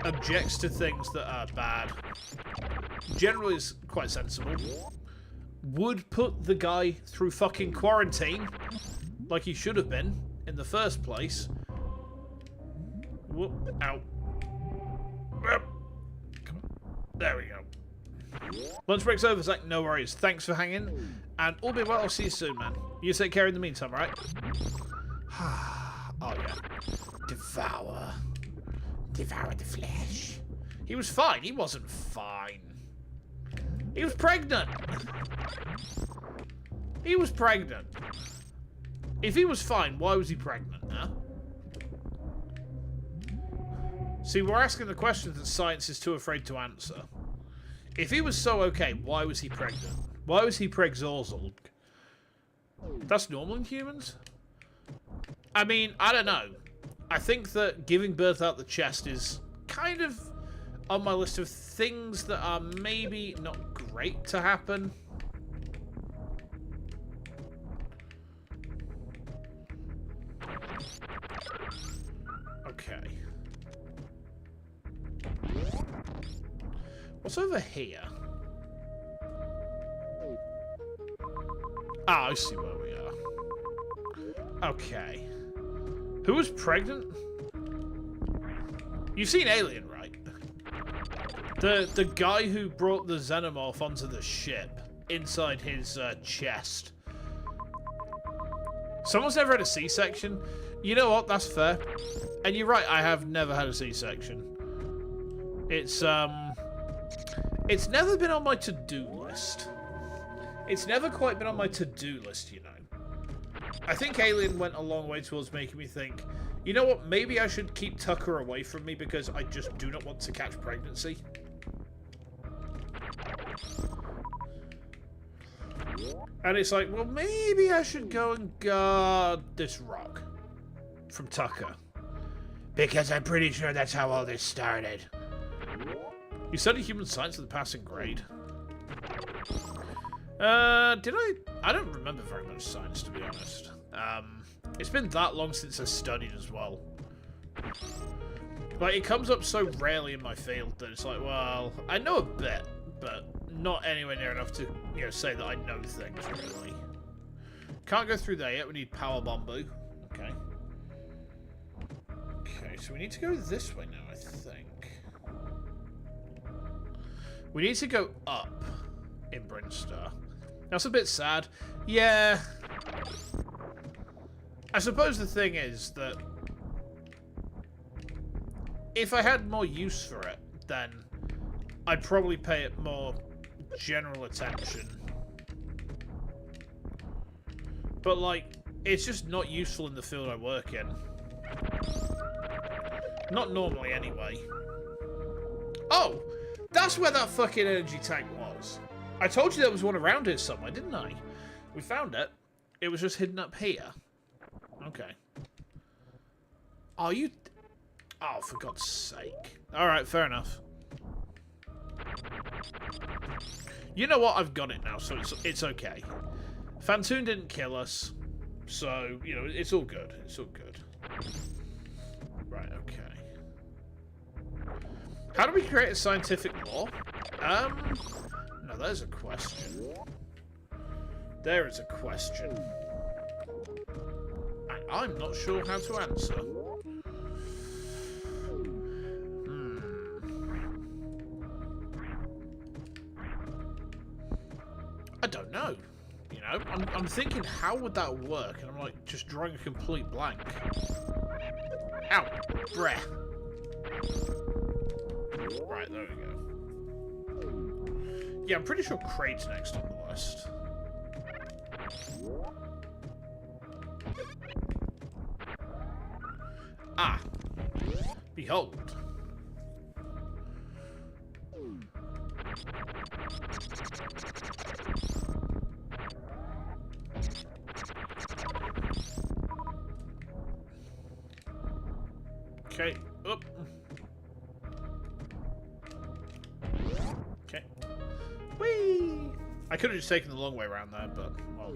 Speaker 1: Objects to things that are bad. Generally is quite sensible. Would put the guy through fucking quarantine, like he should have been in the first place. Whoop, ow. Come on. There we go. Lunch break's over, Zach. No worries. Thanks for hanging. And all being well, I'll see you soon, man. You take care in the meantime, right? Oh, yeah. Devour. Devour the flesh. He was fine. He wasn't fine. He was pregnant. He was pregnant. If he was fine, why was he pregnant, huh? See, we're asking the questions that science is too afraid to answer. If he was so okay, why was he pregnant? Why was he pregzorzled? That's normal in humans? I mean, I don't know. I think that giving birth out the chest is kind of on my list of things that are maybe not great to happen. Okay. What's over here? Ah, I see where we are. Okay. Who was pregnant? You've seen Alien, right? The guy who brought the Xenomorph onto the ship inside his chest. Someone's never had a C-section. You know what? That's fair. And you're right. I have never had a C-section. It's never been on my to-do list. It's never quite been on my to-do list, you know. I think Alien went a long way towards making me think, you know what, maybe I should keep Tucker away from me because I just do not want to catch pregnancy. And it's like, well, maybe I should go and guard this rock from Tucker. Because I'm pretty sure that's how all this started. You studied human science in the passing grade. Did I? I don't remember very much science, to be honest. It's been that long since I studied as well. Like, it comes up so rarely in my field that it's like, well, I know a bit, but not anywhere near enough to, you know, say that I know things, really. Can't go through there yet. We need power bamboo. Okay. Okay, so we need to go this way now, I think. We need to go up in Brinstar. That's a bit sad. Yeah. I suppose the thing is that if I had more use for it, then I'd probably pay it more general attention. But, like, it's just not useful in the field I work in. Not normally, anyway. Oh! That's where that fucking energy tank was. I told you there was one around here somewhere, didn't I? We found it. It was just hidden up here. Okay. Are you... Oh, for God's sake. Alright, fair enough. You know what? I've got it now, so it's okay. Fantoon didn't kill us, so, you know, it's all good. It's all good. Right, okay. How do we create a scientific law? No, there's a question. There is a question. And I'm not sure how to answer. I don't know. You know, I'm thinking, how would that work? And I'm like, just drawing a complete blank. Ow! Breh. Right, there we go. Yeah, I'm pretty sure crate's next on the list. Ah! Behold. Okay, up. Okay. Whee! I could have just taken the long way around there, but, well.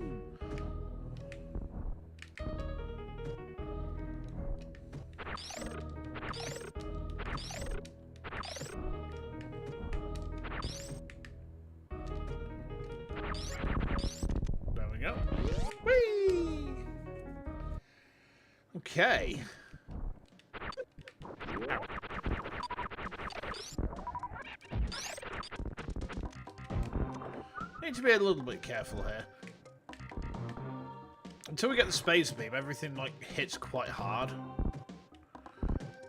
Speaker 1: There we go. Whee! Okay. Need to be a little bit careful here. Until we get the space beam, everything like hits quite hard,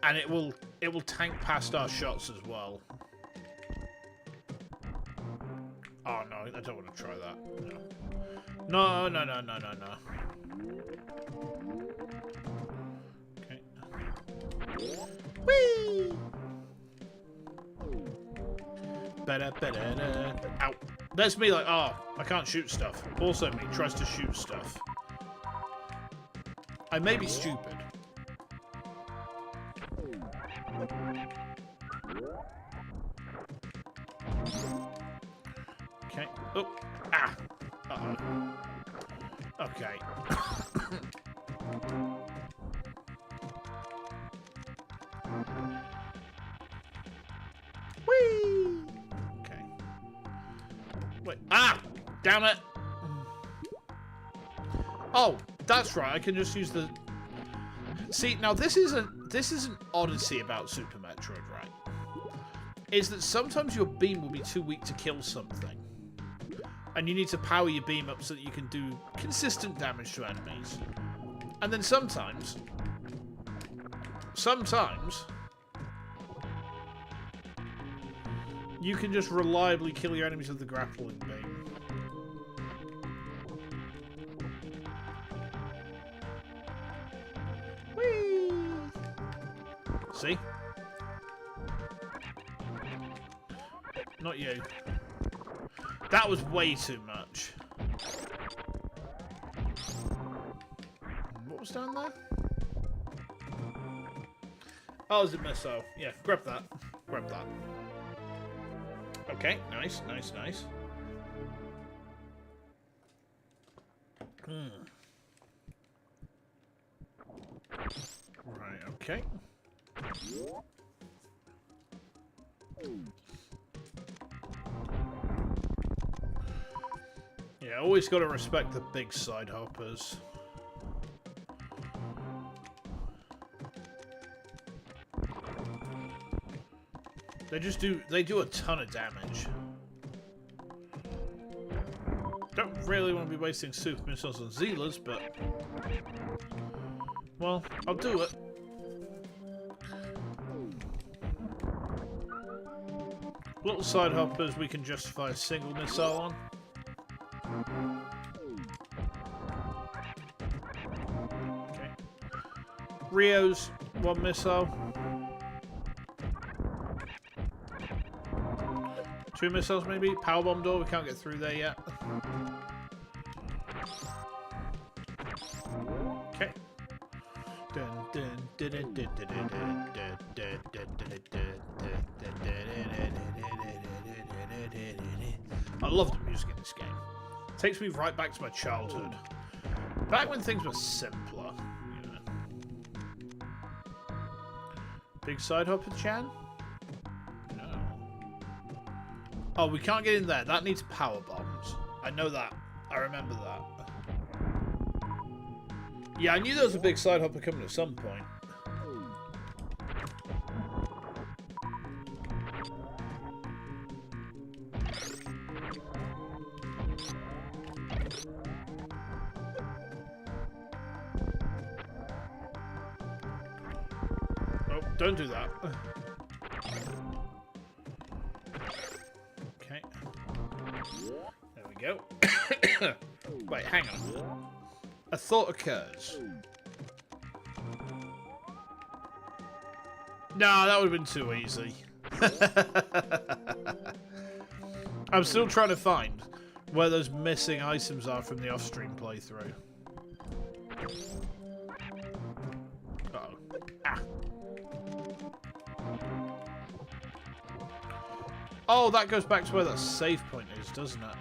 Speaker 1: and it will tank past our shots as well. Oh no, I don't want to try that. No. No. Okay. Whee! Ba-da-ba-da-da. Ow. That's me like, oh, I can't shoot stuff. Also me tries to shoot stuff. I may be stupid. Okay. Oh. Ah. Uh-oh. Okay. Whee! Okay. Wait. Ah! Damn it! Oh, that's right. I can just use the... See, now this is an oddity about Super Metroid, right? Is that sometimes your beam will be too weak to kill something. And you need to power your beam up so that you can do consistent damage to enemies. And then sometimes... you can just reliably kill your enemies with the grappling beam. Whee! See? Not you. That was way too much. What was down there? Oh, there's a missile. Yeah, grab that. Grab that. Okay, nice, nice, nice. Right, okay. Yeah, always got to respect the big side hoppers. They do a ton of damage. Don't really want to be wasting super missiles on Zealers, but well, I'll do it. Little side hoppers we can justify a single missile on. Okay. Rio's one missile. Two missiles maybe? Powerbomb door, we can't get through there yet. Okay. I love the music in this game. It takes me right back to my childhood. Back when things were simpler. You know. Big side hopper, Chan? Oh, we can't get in there. That needs power bombs. I know that. I remember that. Yeah, I knew there was a big side hopper coming at some point. Oh, don't do that. Go. Wait, hang on. A thought occurs. Nah, that would have been too easy. I'm still trying to find where those missing items are from the off-stream playthrough. Uh-oh. Ah. Oh, that goes back to where that save point is, doesn't it?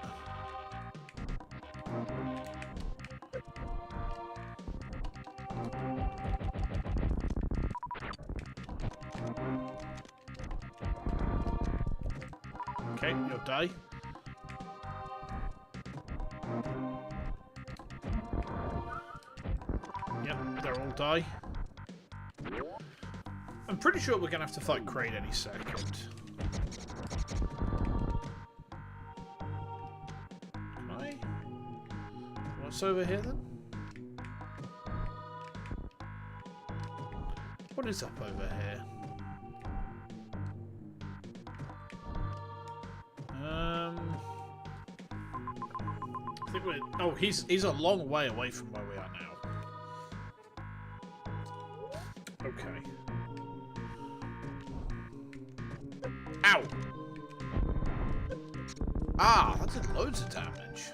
Speaker 1: Okay, you'll die. Yep, they'll all die. I'm pretty sure we're going to have to fight Kraid any second. Can I? What's over here then? What is up over here? I think we're... Oh, he's a long way away from where we are now. Okay. Ow! Ah, that did loads of damage.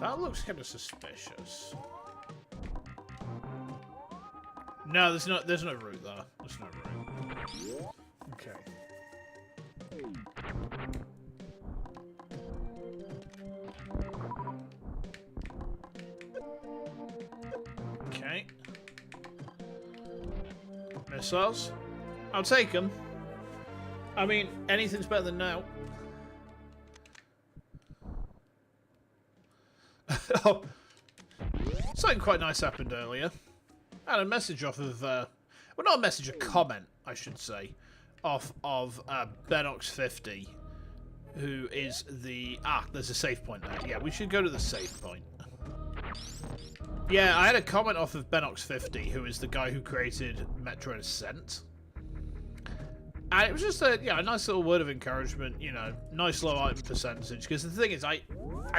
Speaker 1: That looks kind of suspicious. No, there's no route there. There's no route. Okay. Okay. Missiles. I'll take them. I mean, anything's better than no. Oh, something quite nice happened earlier. I had a message off of, well, not a message, a comment, I should say, off of Benox50, who is the... Ah, there's a save point there. Yeah, we should go to the save point. Yeah, I had a comment off of Benox50, who is the guy who created Metroid Ascent. And it was just a, yeah, a nice little word of encouragement, you know, nice low item percentage. Because the thing is, I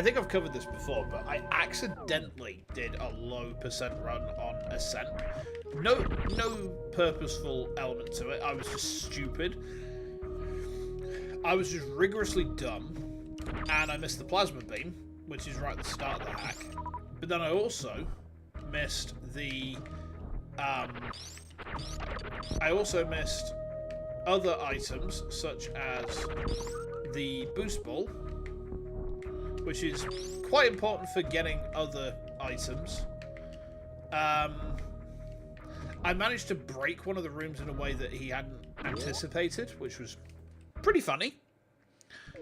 Speaker 1: think I've covered this before, but I accidentally did a low percent run on Ascent. No purposeful element to it. I was just stupid. I was just rigorously dumb. And I missed the plasma beam, which is right at the start of the hack. But then I also missed the... I also missed other items, such as the boost ball, which is quite important for getting other items. I managed to break one of the rooms in a way that he hadn't anticipated, which was pretty funny.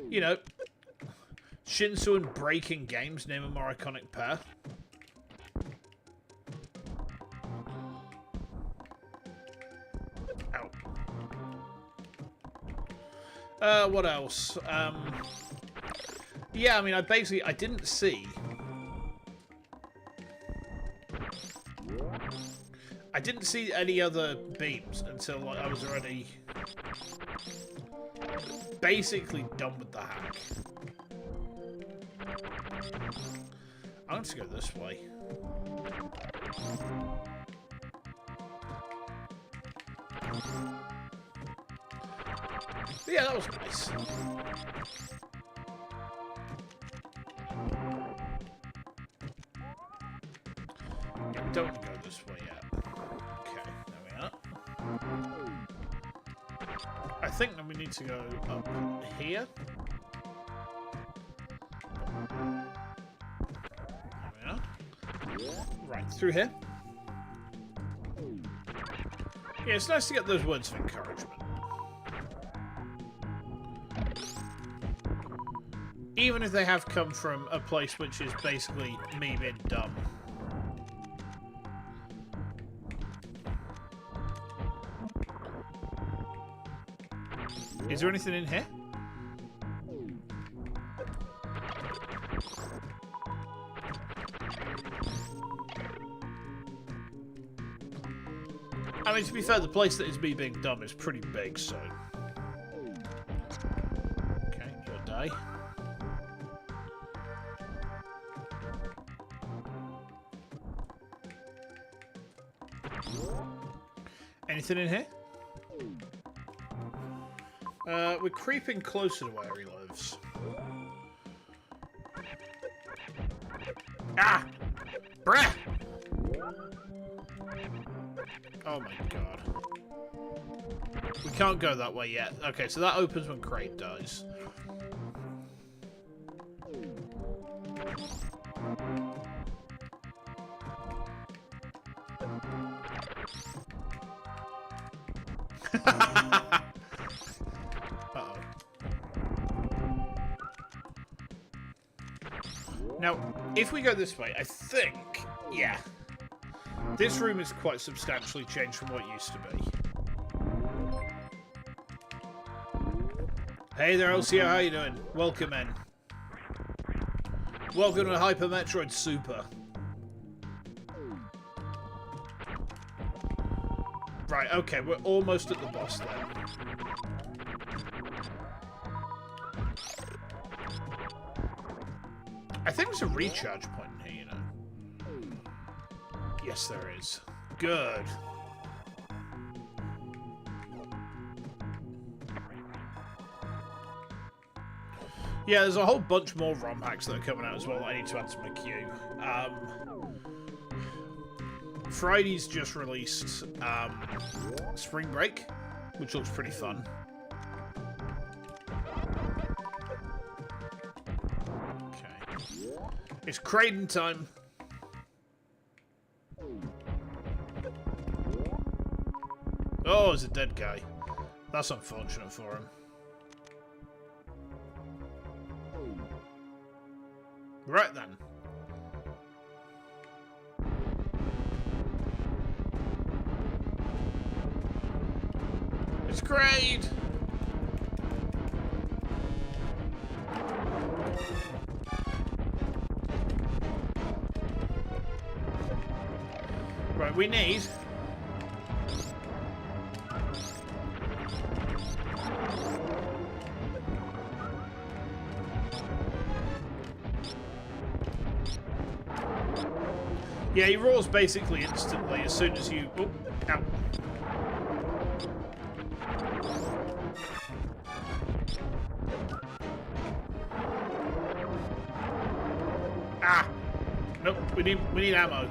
Speaker 1: You know, Shinsu and breaking games, name a more iconic pair. Ow. What else? Yeah, I mean, I didn't see... I didn't see any other beams until like, I was already basically done with the hack. I'm going to go this way. But yeah, that was nice. Yeah, we don't go this way yet. Okay, there we are. I think that we need to go up here. There we are. Right, through here. Yeah, it's nice to get those words of encouragement. Even if they have come from a place which is basically me being dumb. Is there anything in here? I mean, to be fair, the place that is me being dumb is pretty big, so... Okay, you'll die. Anything in here? We're creeping closer to where he lives. Ah! Bruh! Oh my god. We can't go that way yet. Okay, so that opens when Kraid dies. Uh-oh. Now, if we go this way, I think, yeah, this room is quite substantially changed from what it used to be. Hey there, LCO, how you doing? Welcome in. Welcome to Hyper Metroid Super. Right, okay, we're almost at the boss then. I think there's a recharge point in here, you know. Yes, there is. Good. Yeah, there's a whole bunch more ROM hacks that are coming out as well that I need to add to my queue. Friday's just released Spring Break, which looks pretty fun. Okay. It's Kraden time. Oh, it's a dead guy. That's unfortunate for him. Right then. It's great! Right, we need... Yeah, he roars basically instantly as soon as you... Oh, ow. Nope, we need ammo.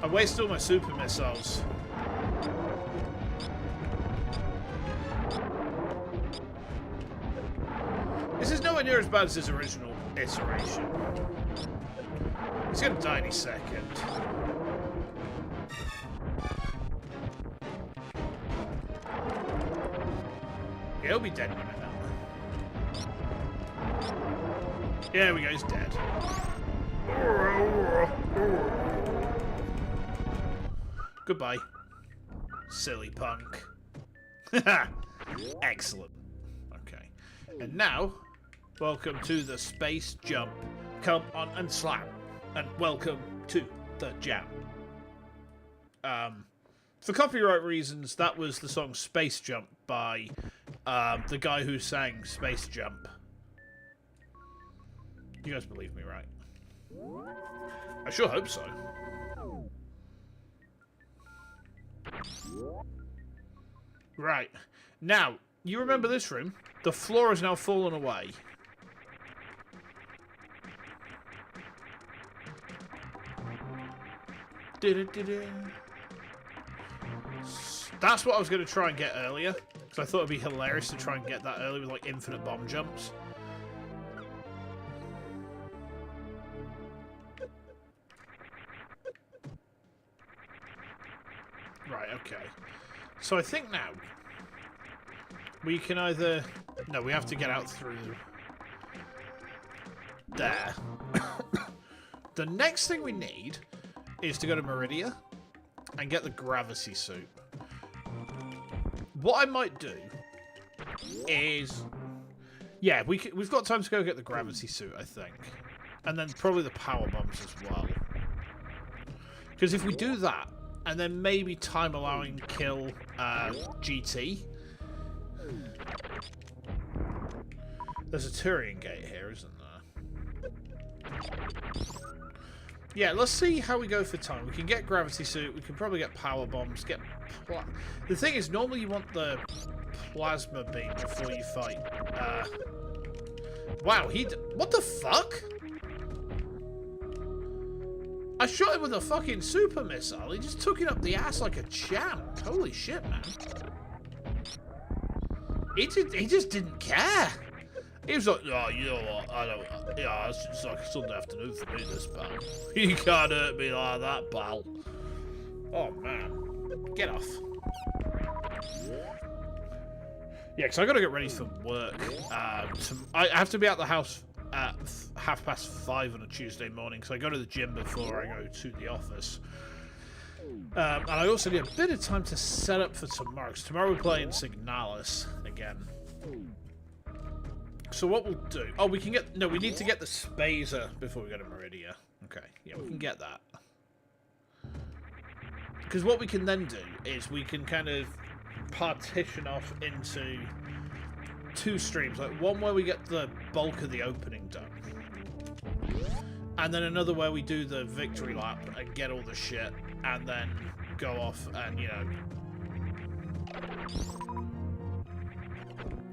Speaker 1: I wasted all my super missiles. This is nowhere near as bad as his original iteration. He's gonna die any second. He'll be dead in a minute. Yeah, there we go, he's dead. Goodbye, silly punk. Excellent. Okay. And now, welcome to the space jump. Come on and slam. And welcome to the jam. For copyright reasons, that was the song Space Jump by the guy who sang Space Jump. You guys believe me, right? I sure hope so. Right. Now, you remember this room? The floor has now fallen away. That's what I was going to try and get earlier, because I thought it'd be hilarious to try and get that early with like infinite bomb jumps. Right, okay. So I think now we can either... No, we have to get out through there. The next thing we need is to go to Meridia and get the gravity suit. What I might do is... Yeah, we've got time to go get the gravity suit, I think. And then probably the power bombs as well. Because if we do that, and then maybe time allowing kill GT. There's a Turian gate here, isn't there? Yeah, let's see how we go for time. We can get gravity suit. We can probably get power bombs. The thing is, normally you want the plasma beam before you fight. Wow, what the fuck? I shot him with a fucking super missile. He just took it up the ass like a champ. Holy shit, man. He just didn't care. He was like, oh, you know what? It's just like a Sunday afternoon for me, this pal. You can't hurt me like that, pal. Oh, man. Get off. Yeah, because I got to get ready for work. I have to be at the house at 5:30 on a Tuesday morning, so I go to the gym before I go to the office. And I also need a bit of time to set up for tomorrow, because tomorrow we're playing Signalis again. So what we'll do... Oh, we can get... No, we need to get the Spazer before we go to Meridia. Okay, yeah, we can get that. Because what we can then do is we can kind of partition off into two streams. Like one where we get the bulk of the opening done. And then another where we do the victory lap and get all the shit. And then go off and, you know...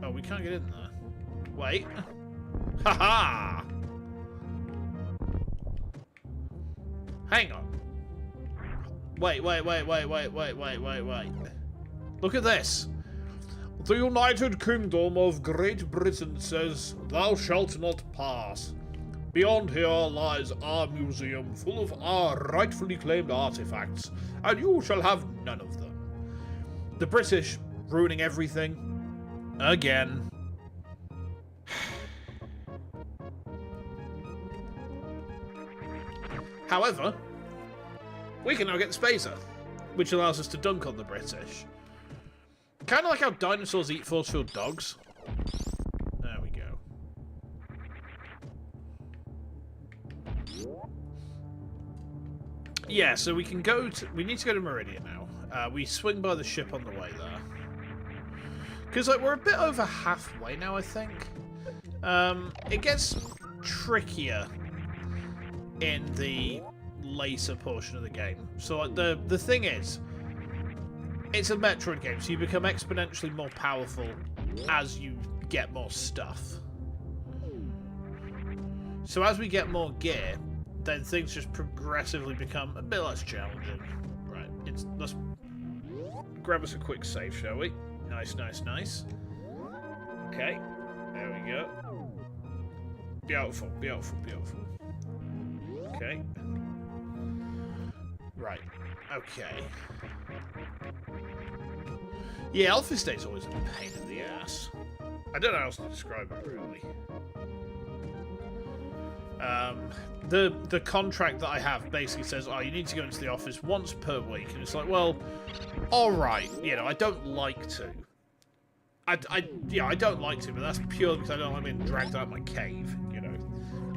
Speaker 1: Oh, we can't get in there. Wait. Haha! Hang on. Wait. Look at this. The United Kingdom of Great Britain says, "Thou shalt not pass. Beyond here lies our museum full of our rightfully claimed artifacts, and you shall have none of them." The British ruining everything. Again. However, we can now get the Spazer, which allows us to dunk on the British. Kind of like how dinosaurs eat force-filled dogs. There we go. Yeah, so we can go to... We need to go to Meridia now. We swing by the ship on the way there. Because, like, we're a bit over halfway now, I think. It gets trickier in the later portion of the game. So, like, the thing is, it's a Metroid game, so you become exponentially more powerful as you get more stuff. So as we get more gear, then things just progressively become a bit less challenging. Right, let's grab us a quick save, shall we? Nice, nice, nice. Okay, there we go. Beautiful, beautiful, beautiful. Okay. Right, okay. Yeah, Alpha State's always a pain in the ass. I don't know how else to describe it, really. The contract that I have basically says, oh, you need to go into the office once per week. And it's like, well, alright, you know, I don't like to. Yeah, I don't like to, but that's purely because I don't like being dragged out of my cave, you know.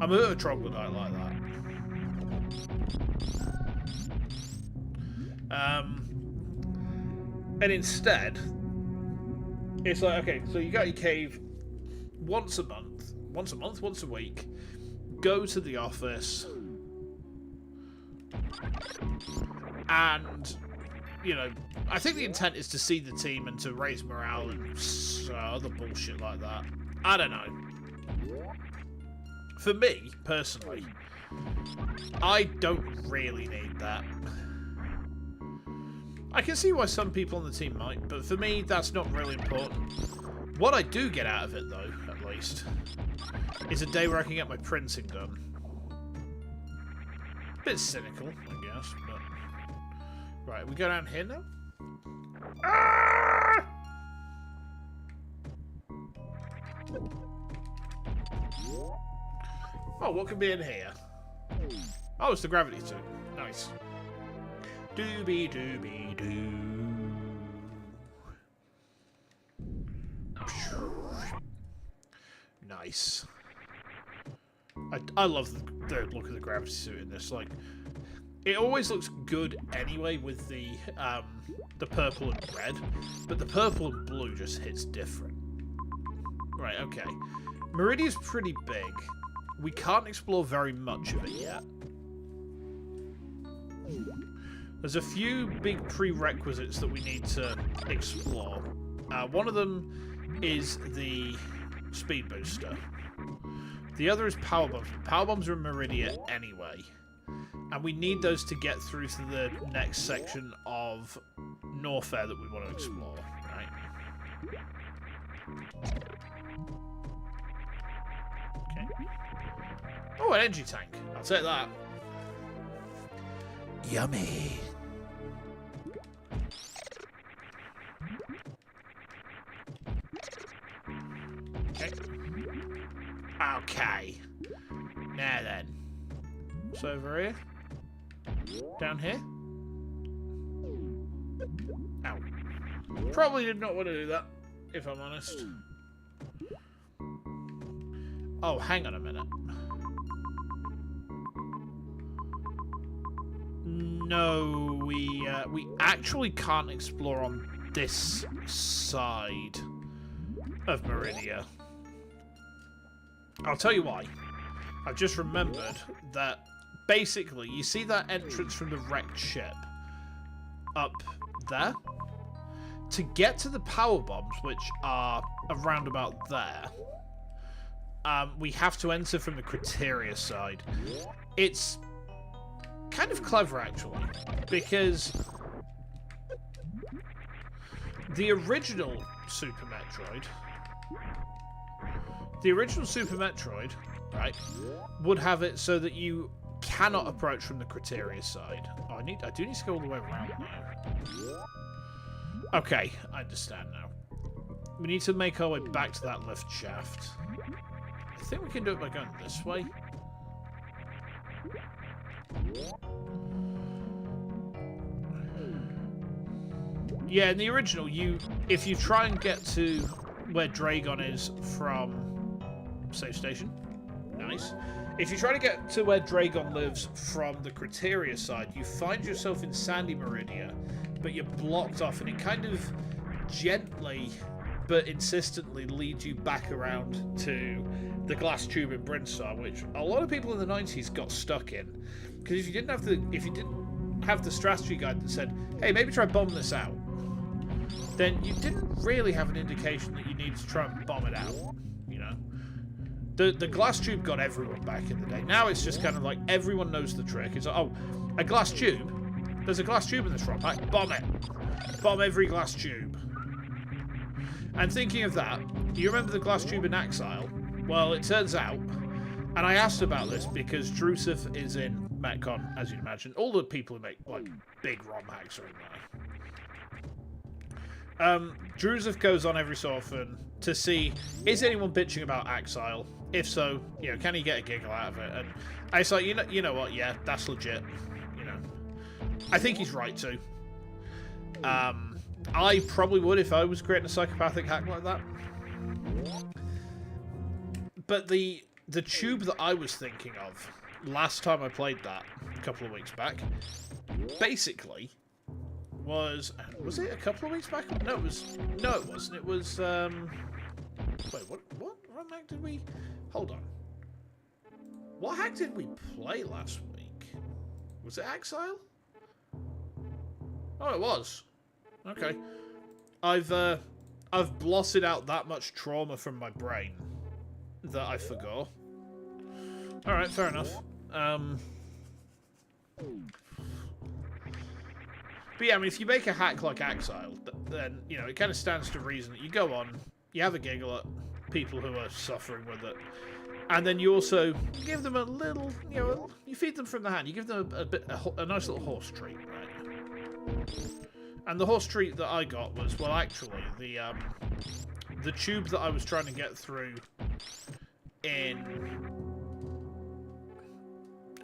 Speaker 1: I'm a troglodyte like that. And instead, it's like, okay, so you got your cave once a month, once a week, go to the office, and, you know, I think the intent is to see the team and to raise morale and other bullshit like that. I don't know. For me, personally, I don't really need that. I can see why some people on the team might, but for me, that's not really important. What I do get out of it, though, at least, is a day where I can get my printing done. Bit cynical, I guess, but... Right, we go down here now? Ah! Oh, what could be in here? Oh, it's the gravity suit. Nice. Doobie doobie doo. Nice. I love the look of the gravity suit in this. Like, it always looks good anyway with the purple and red, but the purple and blue just hits different. Right, okay. Meridia's pretty big. We can't explore very much of it yet. There's a few big prerequisites that we need to explore. One of them is the speed booster. The other is power bombs. Power bombs are in Meridia anyway. And we need those to get through to the next section of Norfair that we want to explore, right? Okay. Oh, an energy tank. I'll take that. Yummy. Okay. Okay. Now then. So over here. Down here. Ow. Probably did not want to do that, if I'm honest. Oh, hang on a minute. No, we actually can't explore on this side of Meridia. I'll tell you why. I've just remembered that basically, you see that entrance from the wrecked ship up there? To get to the power bombs, which are around about there, we have to enter from the Criteria side. It's kind of clever, actually, because the original Super Metroid, right, would have it so that you cannot approach from the Criteria side. Oh, I do need to go all the way around now. Okay, I understand now. We need to make our way back to that lift shaft. I think we can do it by going this way. Yeah, in the original, if you try and get to where Dragon is from save station, nice. If you try to get to where Dragon lives from the Criteria side, you find yourself in Sandy Meridia, but you're blocked off, and it kind of gently but insistently leads you back around to the glass tube in Brinstar, which a lot of people in the 90s got stuck in. Because if you didn't have the strategy guide that said, hey, maybe try bomb this out, then you didn't really have an indication that you needed to try and bomb it out, you know. The glass tube got everyone back in the day. Now it's just kind of like everyone knows the trick. It's like, oh, a glass tube. There's a glass tube in this ROM pack. Bomb it. Bomb every glass tube. And thinking of that, you remember the glass tube in Exile? Well, it turns out, and I asked about this because Drusif is in Metcon, as you'd imagine. All the people who make like big ROM hacks are in there. Drusif goes on every so often to see, is anyone bitching about Exile? If so, you know, can he get a giggle out of it? And I was like, you know what? Yeah, that's legit. You know, I think he's right too. I probably would if I was creating a psychopathic hack like that. But the tube that I was thinking of last time I played that a couple of weeks back, basically was it a couple of weeks back? No, it wasn't. It was wait, what hack did we? Hold on. What hack did we play last week? Was it Exile? Oh, it was. Okay. I've blotted out that much trauma from my brain that I forgot. Alright, fair enough. But yeah, I mean, if you make a hack like Exile, then, you know, it kind of stands to reason that you go on, you have a giggle at people who are suffering with it, and then you also give them a little, you know, you feed them from the hand. You give them a nice little horse treat, right? And the horse treat that I got was, well, actually, the tube that I was trying to get through in...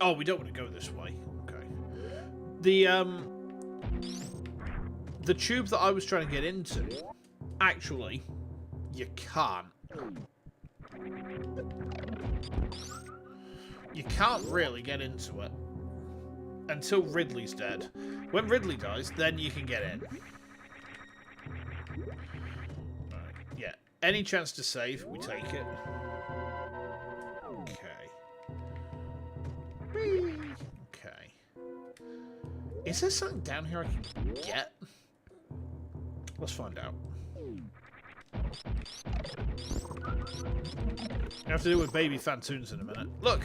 Speaker 1: Oh, we don't want to go this way. Okay. The tube that I was trying to get into, actually, you can't. You can't really get into it until Ridley's dead. When Ridley dies, then you can get in. Right, yeah. Any chance to save, we take it. Okay. Whee! Okay. Is there something down here I can get? Let's find out. I have to deal with baby Fantoons in a minute. Look!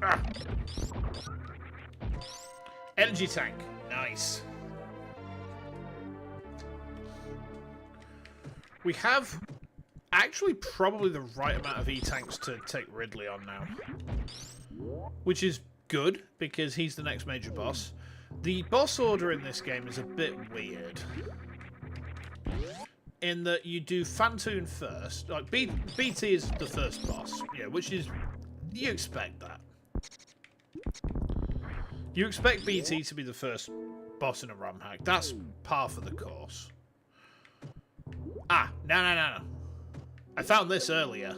Speaker 1: Ah. Energy tank. Nice. We have actually probably the right amount of E-tanks to take Ridley on now. Which is good, because he's the next major boss. The boss order in this game is a bit weird. In that you do Fantoon first. Like, BT is the first boss. Yeah, which is... You expect that. You expect BT to be the first boss in a ROM hack. That's par for the course. Ah, no. I found this earlier.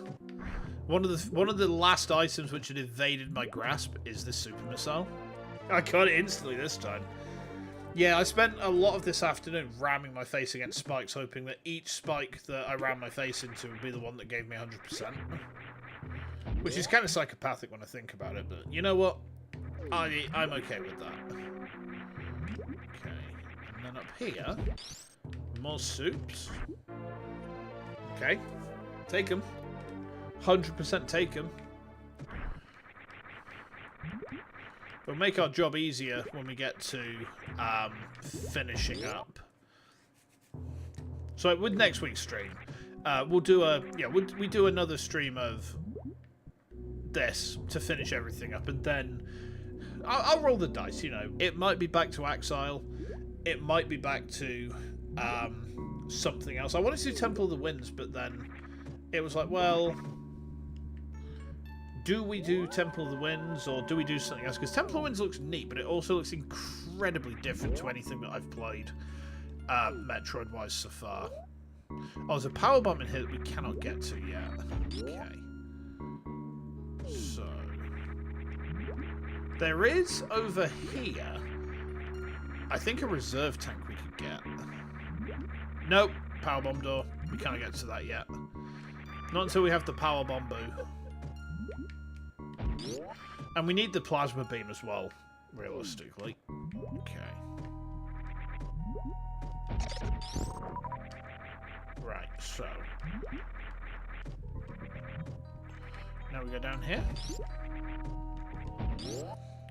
Speaker 1: One of the last items which had evaded my grasp is this super missile. I got it instantly this time. Yeah, I spent a lot of this afternoon ramming my face against spikes, hoping that each spike that I rammed my face into would be the one that gave me 100%. Which is kind of psychopathic when I think about it, but you know what? I'm okay with that. Okay, and then up here, more soups. Okay, take them. 100% take them. It'll make our job easier when we get to finishing up. So with next week's stream, we'll do we do another stream of this to finish everything up, and then I'll roll the dice. You know, it might be back to Exile, it might be back to something else. I wanted to do Temple of the Winds, but then it was like, well, do we do Temple of the Winds, or do we do something else? Because Temple of the Winds looks neat, but it also looks incredibly different to anything that I've played Metroid-wise so far. Oh, there's a power bomb in here that we cannot get to yet. Okay. So... there is, over here, I think a reserve tank we could get. Nope. Power bomb door. We can't get to that yet. Not until we have the power bomb boo. And we need the plasma beam as well, realistically. Okay. Right, so... Now we go down here.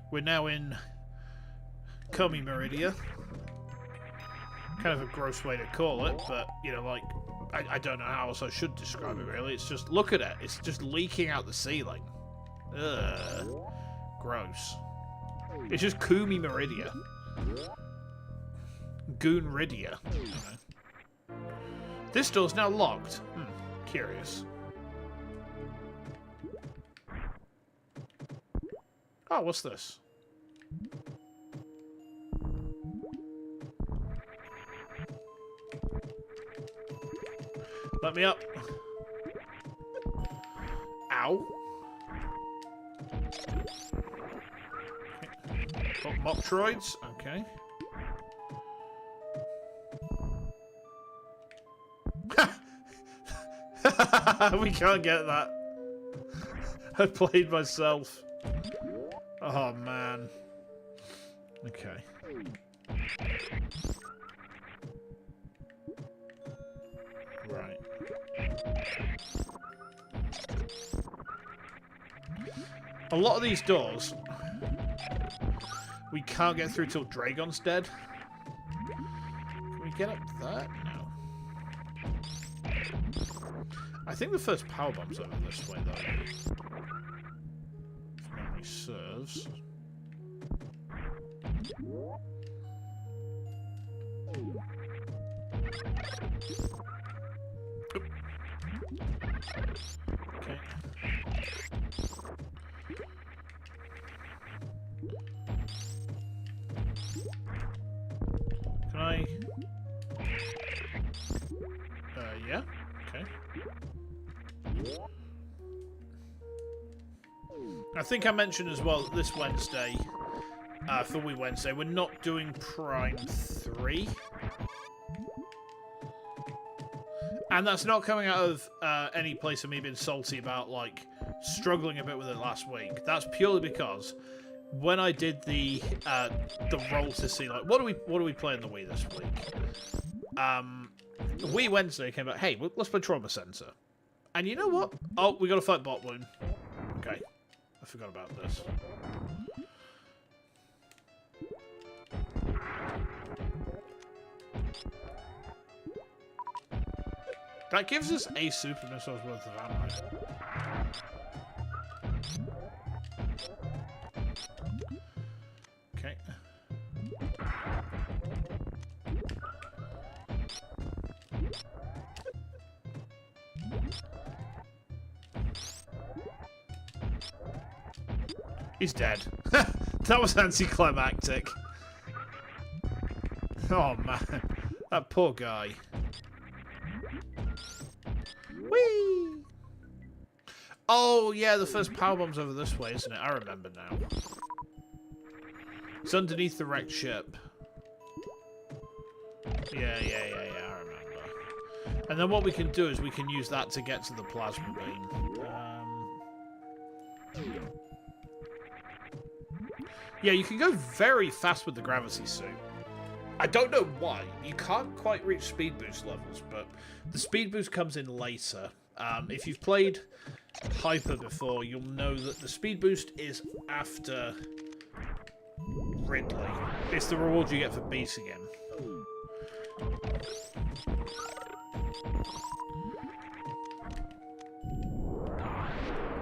Speaker 1: We're now in Comey Meridia. Kind of a gross way to call it, but, you know, like, I don't know how else I should describe it, really. It's just, look at it. It's just leaking out the ceiling. Ugh. Gross. It's just Kumi Meridia. Goonridia. Okay. This door's now locked. Curious. Oh, what's this? Let me up. Ow. Got Metroids. Okay. We can't get that. I played myself. Oh, man. Okay. Right. A lot of these doors we can't get through till Dragon's dead. Can we get up that? No. I think the first power bomb's over this way, though. If memory serves. Okay. Can I? Yeah. Okay. I think I mentioned as well that this Wednesday, for Wii Wednesday, we're not doing Prime 3. And that's not coming out of any place of me being salty about, like, struggling a bit with it last week. That's purely because when I did the roll to see, like, what do we play in the Wii this week? Wii Wednesday came out, hey, let's play Trauma Center. And you know what? Oh, we got to fight Bot Wound. Okay. I forgot about this. That gives us a super missile's worth of ammo. Okay. He's dead. That was anticlimactic. Oh man, that poor guy. Whee! Oh yeah, the first power bomb's over this way, isn't it? I remember now. It's underneath the wrecked ship. Yeah, I remember. And then what we can do is we can use that to get to the plasma beam. Yeah, you can go very fast with the gravity suit. I don't know why. You can't quite reach speed boost levels, but the speed boost comes in later. If you've played Hyper before, you'll know that the speed boost is after Ridley. It's the reward you get for beating him.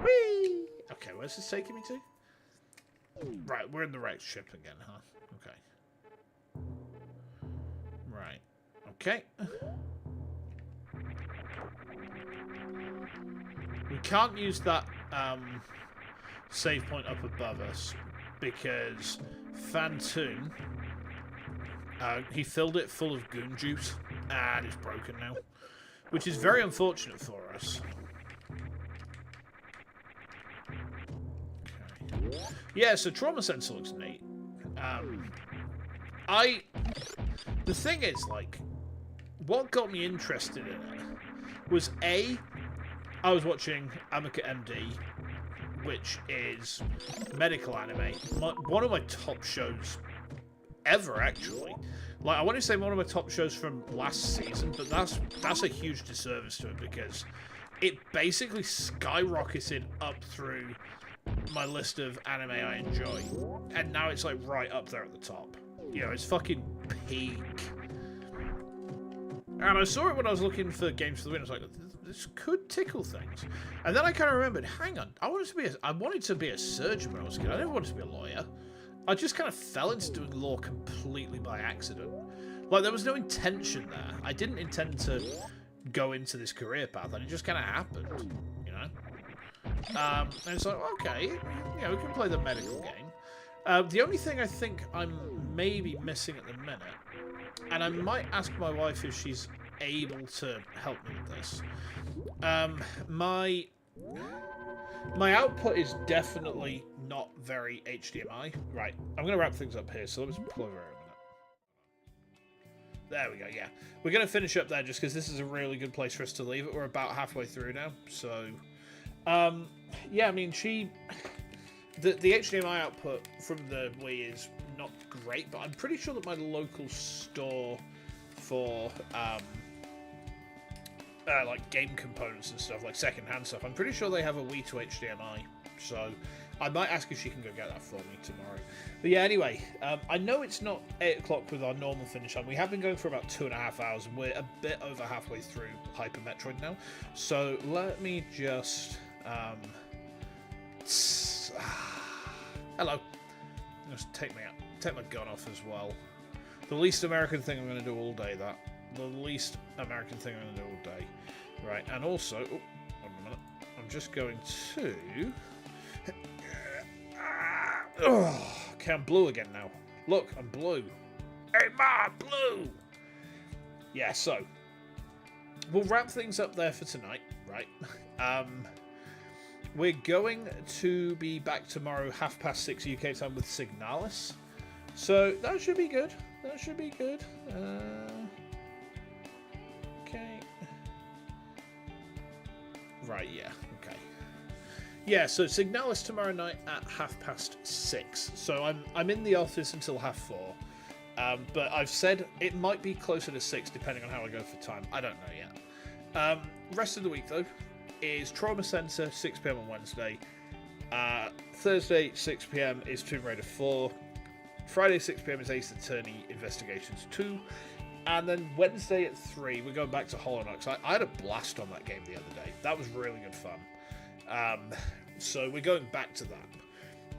Speaker 1: Whee! Okay, where's this taking me to? Right, we're in the wrecked ship again, huh? Okay. Right. Okay. We can't use that save point up above us because Phantoon, he filled it full of goon juice and it's broken now, which is very unfortunate for us. Okay. Yeah, so Trauma Sensor looks neat. The thing is, like, what got me interested in it was I was watching Amica MD, which is medical anime, one of my top shows ever, actually. Like, I want to say one of my top shows from last season, but that's a huge disservice to it because it basically skyrocketed up through my list of anime I enjoy, and now it's like right up there at the top. You know, it's fucking peak. And I saw it when I was looking for games for the win. I was like, this could tickle things. And then I kind of remembered, hang on, I wanted to be a surgeon when I was a kid. I never wanted to be a lawyer. I just kind of fell into doing law completely by accident. Like, there was no intention there. I didn't intend to go into this career path, and it just kind of happened, you know? And it's like, okay, you know, we can play the medical game. The only thing I think I'm maybe missing at the minute, and I might ask my wife if she's able to help me with this. My output is definitely not very HDMI. Right, I'm going to wrap things up here, so let me just pull over a minute. There we go, yeah. We're going to finish up there just because this is a really good place for us to leave it. We're about halfway through now, so... yeah, I mean, the HDMI output from the Wii is not great, but I'm pretty sure that my local store for like game components and stuff, like second-hand stuff, I'm pretty sure they have a Wii to HDMI, so I might ask if she can go get that for me tomorrow. But yeah, anyway, I know it's not 8 o'clock with our normal finish time. We have been going for about 2.5 hours, and we're a bit over halfway through Hyper Metroid now, so let me just... hello. Just take my gun off as well. The least American thing I'm going to do all day, that. The least American thing I'm going to do all day. Right, and also... Oh, hold on a minute. I'm just going to... Okay, I'm blue again now. Look, I'm blue. Hey, Ma, blue! Yeah, so... We'll wrap things up there for tonight, right? We're going to be back tomorrow, 6:30 UK time, with Signalis. So, that should be good. That should be good. Okay. Right, yeah, okay. Yeah, so Signalis tomorrow night at 6:30. So I'm in the office until 4:30. But I've said it might be closer to 6 depending on how I go for time. I don't know yet. Rest of the week, though, is Trauma Center, 6 PM on Wednesday. Thursday, 6 PM is Tomb Raider 4. Friday, 6 PM is Ace Attorney Investigations 2. And then Wednesday at 3, we're going back to Hollow Knight. I had a blast on that game the other day. That was really good fun. So we're going back to that.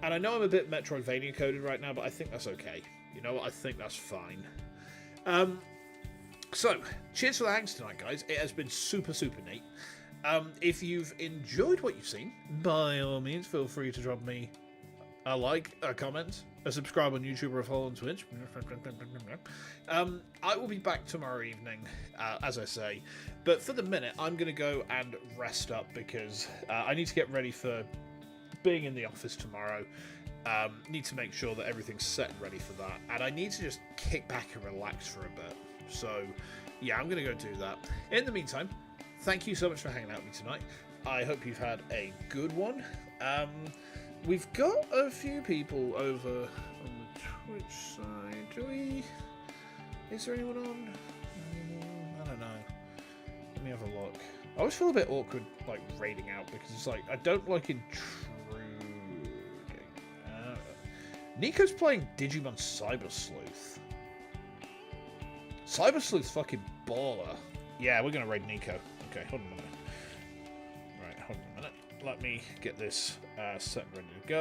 Speaker 1: And I know I'm a bit Metroidvania coded right now, but I think that's okay. You know what? I think that's fine. So, cheers for the hangs tonight, guys. It has been super, super neat. If you've enjoyed what you've seen, by all means, feel free to drop me a like, a comment, a subscribe on YouTube, or a follow on Twitch. I will be back tomorrow evening, as I say. But for the minute, I'm going to go and rest up because I need to get ready for being in the office tomorrow. Need to make sure that everything's set and ready for that. And I need to just kick back and relax for a bit. So, yeah, I'm going to go do that. In the meantime, thank you so much for hanging out with me tonight. I hope you've had a good one. We've got a few people over on the Twitch side. Is there anyone on? I don't know. Let me have a look. I always feel a bit awkward, like, raiding out, because it's like, I don't like intruding. Nico's playing Digimon Cyber Sleuth. Cyber Sleuth's fucking baller. Yeah, we're gonna raid Nico. Okay, hold on a minute. Right, hold on a minute. Let me get this set and ready to go.